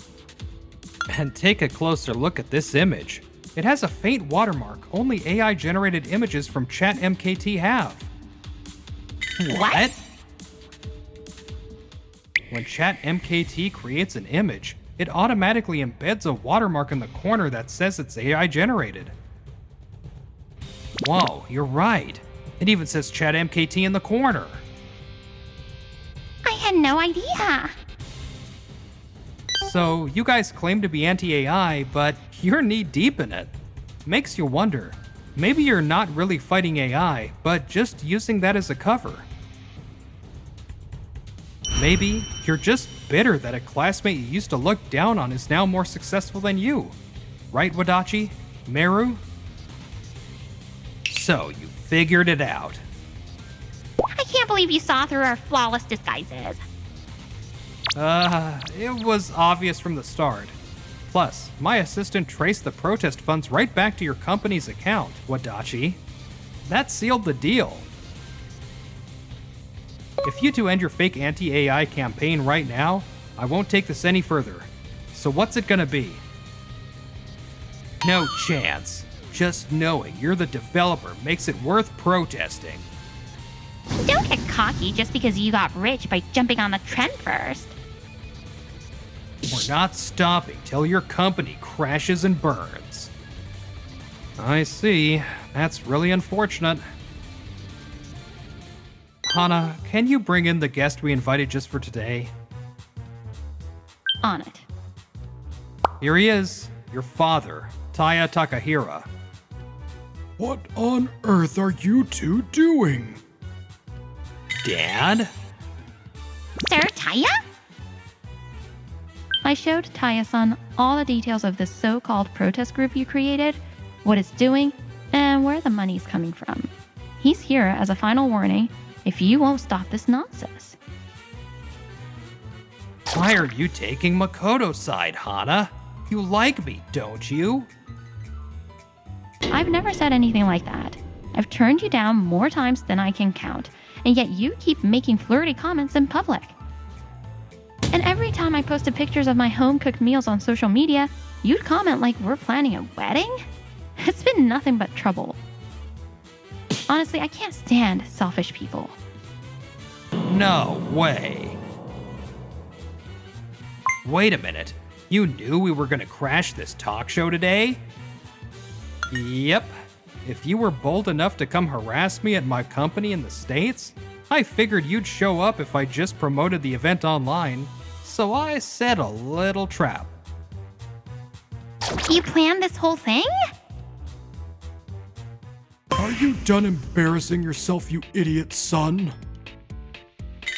And take a closer look at this image. It has a faint watermark only AI-generated images from ChatMKT have. What? When ChatMKT creates an image, it automatically embeds a watermark in the corner that says it's AI-generated. Whoa, you're right. It even says ChatMKT in the corner. I had no idea. So, you guys claim to be anti-AI, but you're knee-deep in it. Makes you wonder, maybe you're not really fighting AI, but just using that as a cover. Maybe you're just bitter that a classmate you used to look down on is now more successful than you. Right, Wadachi? Meru? So, you figured it out. I can't believe you saw through our flawless disguises. It was obvious from the start. Plus, my assistant traced the protest funds right back to your company's account, Wadachi. That sealed the deal. If you two end your fake anti-AI campaign right now, I won't take this any further. So what's it gonna be? No chance. Just knowing you're the developer makes it worth protesting. Don't get cocky just because you got rich by jumping on the trend first. We're not stopping till your company crashes and burns. I see. That's really unfortunate. Hana, can you bring in the guest we invited just for today? On it. Here he is, your father, Taya Takahira. What on earth are you two doing? Dad? Sir Taya? I showed Taya-san all the details of this so-called protest group you created, what it's doing, and where the money's coming from. He's here as a final warning if you won't stop this nonsense. Why are you taking Makoto's side, Hana? You like me, don't you? I've never said anything like that. I've turned you down more times than I can count, and yet you keep making flirty comments in public. And every time I posted pictures of my home-cooked meals on social media, you'd comment like we're planning a wedding? It's been nothing but trouble. Honestly, I can't stand selfish people. No way. Wait a minute. You knew we were gonna crash this talk show today? Yep. If you were bold enough to come harass me at my company in the States, I figured you'd show up if I just promoted the event online. So I set a little trap. You planned this whole thing? Are you done embarrassing yourself, you idiot son?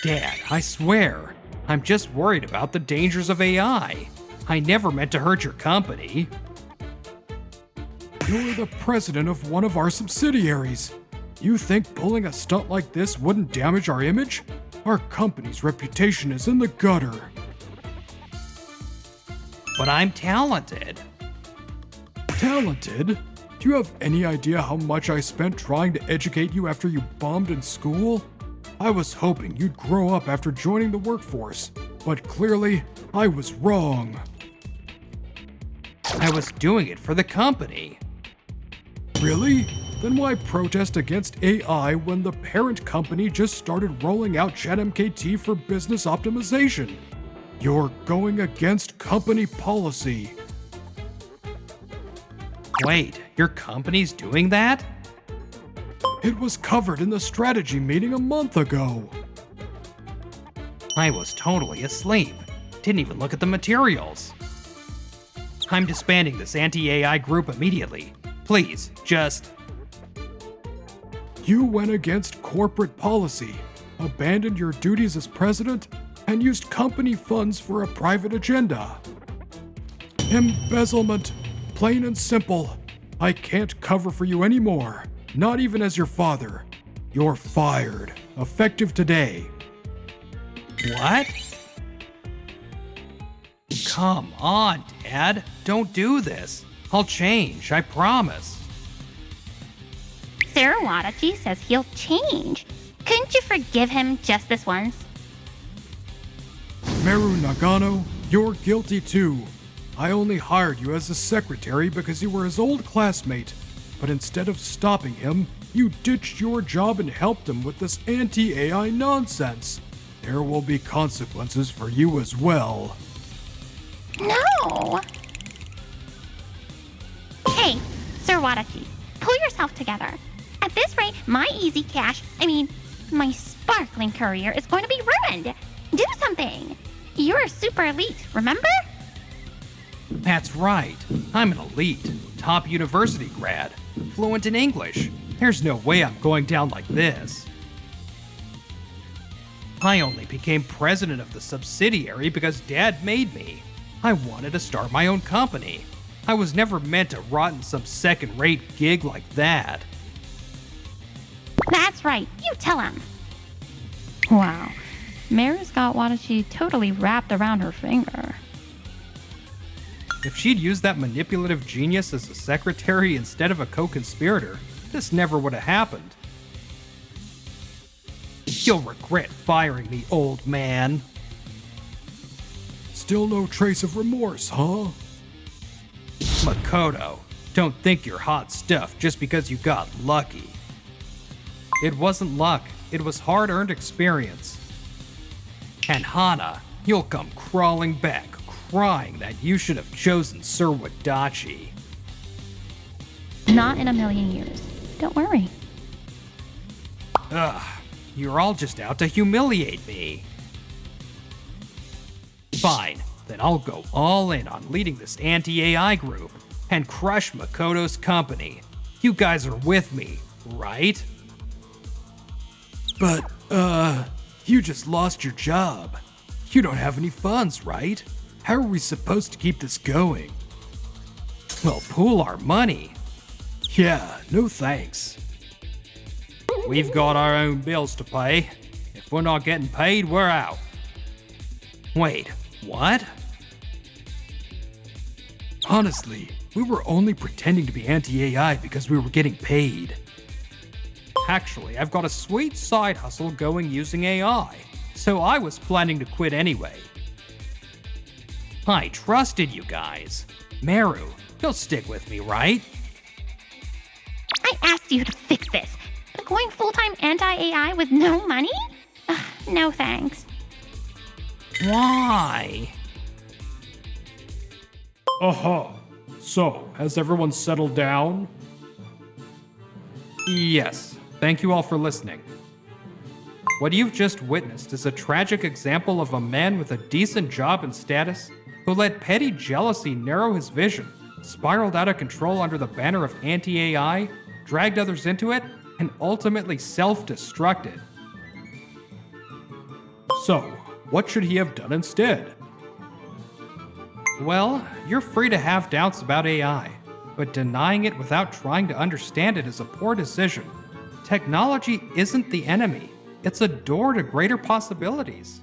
Dad, I swear, I'm just worried about the dangers of AI. I never meant to hurt your company. You're the president of one of our subsidiaries. You think pulling a stunt like this wouldn't damage our image? Our company's reputation is in the gutter. But I'm talented. Talented? Do you have any idea how much I spent trying to educate you after you bombed in school? I was hoping you'd grow up after joining the workforce, but clearly, I was wrong. I was doing it for the company. Really? Then why protest against AI when the parent company just started rolling out ChatMKT for business optimization? You're going against company policy. Wait, your company's doing that? It was covered in the strategy meeting a month ago. I was totally asleep. Didn't even look at the materials. I'm disbanding this anti-AI group immediately. Please, just... You went against corporate policy, abandoned your duties as president, and used company funds for a private agenda. Embezzlement, plain and simple. I can't cover for you anymore, not even as your father. You're fired. Effective today. What? Come on, Dad. Don't do this. I'll change, I promise. Sarawadachi says he'll change. Couldn't you forgive him just this once? Meru Nagano, you're guilty too. I only hired you as a secretary because you were his old classmate, but instead of stopping him, you ditched your job and helped him with this anti-AI nonsense. There will be consequences for you as well. No! Hey, Sir Wadachi, pull yourself together. At this rate, my my sparkling career is going to be ruined. Do something. You're super elite, remember? That's right. I'm an elite, top university grad, fluent in English. There's no way I'm going down like this. I only became president of the subsidiary because Dad made me. I wanted to start my own company. I was never meant to rot in some second-rate gig like that. That's right, you tell him. Wow, Mary's got Wadachi totally wrapped around her finger. If she'd used that manipulative genius as a secretary instead of a co-conspirator, this never would have happened. You'll regret firing me, old man. Still no trace of remorse, huh? Makoto, don't think you're hot stuff just because you got lucky. It wasn't luck, it was hard-earned experience. And Hana, you'll come crawling back, crying that you should have chosen Sir Wadachi. Not in a million years. Don't worry. Ugh, you're all just out to humiliate me. Fine, then I'll go all in on leading this anti-AI group and crush Makoto's company. You guys are with me, right? But, you just lost your job. You don't have any funds, right? How are we supposed to keep this going? Well, pool our money. Yeah, no thanks. We've got our own bills to pay. If we're not getting paid, we're out. Wait, what? Honestly, we were only pretending to be anti-AI because we were getting paid. Actually, I've got a sweet side hustle going using AI, so I was planning to quit anyway. I trusted you guys. Meru, you'll stick with me, right? I asked you to fix this. But going full-time anti-AI with no money? Ugh, no thanks. Why? Uh-huh. So, has everyone settled down? Yes. Thank you all for listening. What you've just witnessed is a tragic example of a man with a decent job and status who let petty jealousy narrow his vision, spiraled out of control under the banner of anti-AI, dragged others into it, and ultimately self-destructed. So, what should he have done instead? Well, you're free to have doubts about AI, but denying it without trying to understand it is a poor decision. Technology isn't the enemy, it's a door to greater possibilities.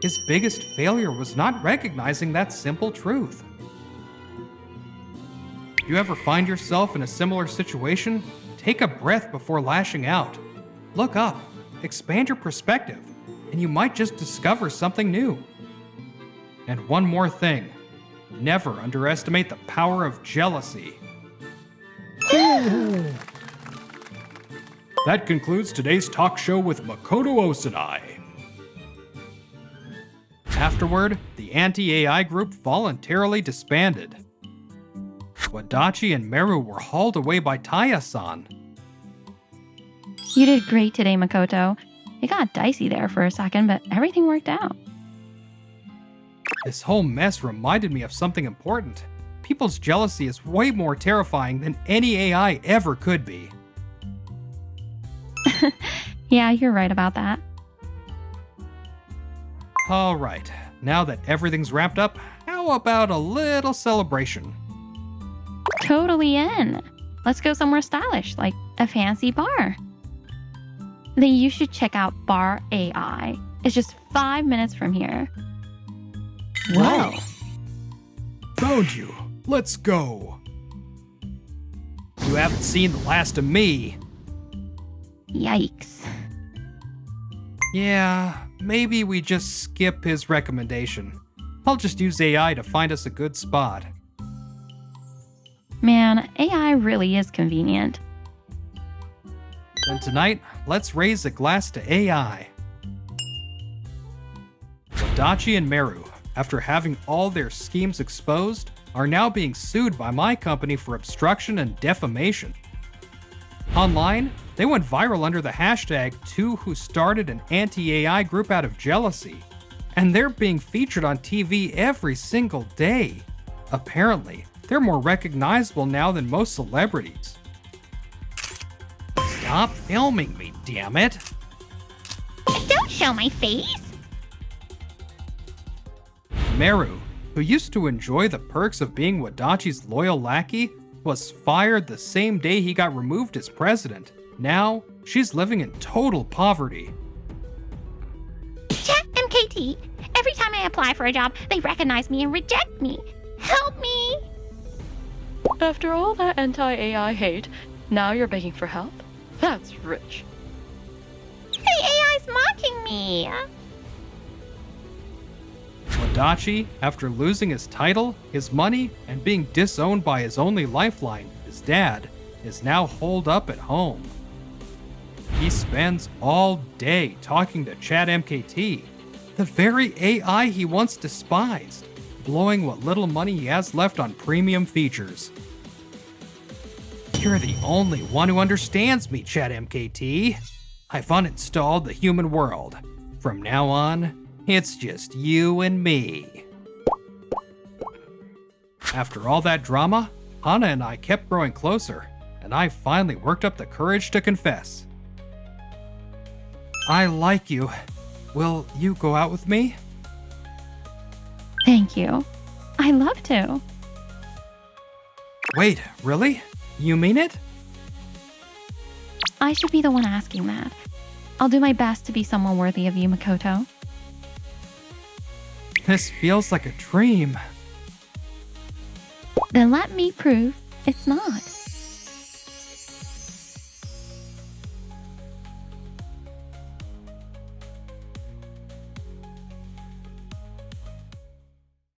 His biggest failure was not recognizing that simple truth. You ever find yourself in a similar situation? Take a breath before lashing out. Look up, expand your perspective, and you might just discover something new. And one more thing, never underestimate the power of jealousy. That concludes today's talk show with Makoto Osanai. Afterward, the anti-AI group voluntarily disbanded. Wadachi and Meru were hauled away by Taya-san. You did great today, Makoto. It got dicey there for a second, but everything worked out. This whole mess reminded me of something important. People's jealousy is way more terrifying than any AI ever could be. Yeah, you're right about that. Alright, now that everything's wrapped up, how about a little celebration? Totally in. Let's go somewhere stylish, like a fancy bar. then you should check out Bar AI. It's just 5 minutes from here. Wow. Found you. Let's go. You haven't seen the last of me. Yikes. Yeah, maybe we just skip his recommendation. I'll just use AI to find us a good spot. Man, AI really is convenient. And tonight, let's raise a glass to AI. Wadachi and Meru, after having all their schemes exposed, are now being sued by my company for obstruction and defamation. Online, they went viral under the hashtag two who started an anti-AI group out of jealousy, and they're being featured on TV every single day. Apparently, they're more recognizable now than most celebrities. Stop filming me, damn it! Don't show my face. Meru, who used to enjoy the perks of being Wadachi's loyal lackey, was fired the same day he got removed as president. Now, she's living in total poverty. Chat MKT. Every time I apply for a job, they recognize me and reject me. Help me. After all that anti-AI hate, now you're begging for help? That's rich. The AI's mocking me. Wadachi, after losing his title, his money, and being disowned by his only lifeline, his dad, is now holed up at home. He spends all day talking to ChatMKT, the very AI he once despised, blowing what little money he has left on premium features. You're the only one who understands me, ChatMKT. I've uninstalled the human world. From now on, it's just you and me. After all that drama, Hana and I kept growing closer, and I finally worked up the courage to confess. I like you. Will you go out with me? Thank you. I love to. Wait, really? You mean it? I should be the one asking that. I'll do my best to be someone worthy of you, Makoto. This feels like a dream. Then let me prove it's not.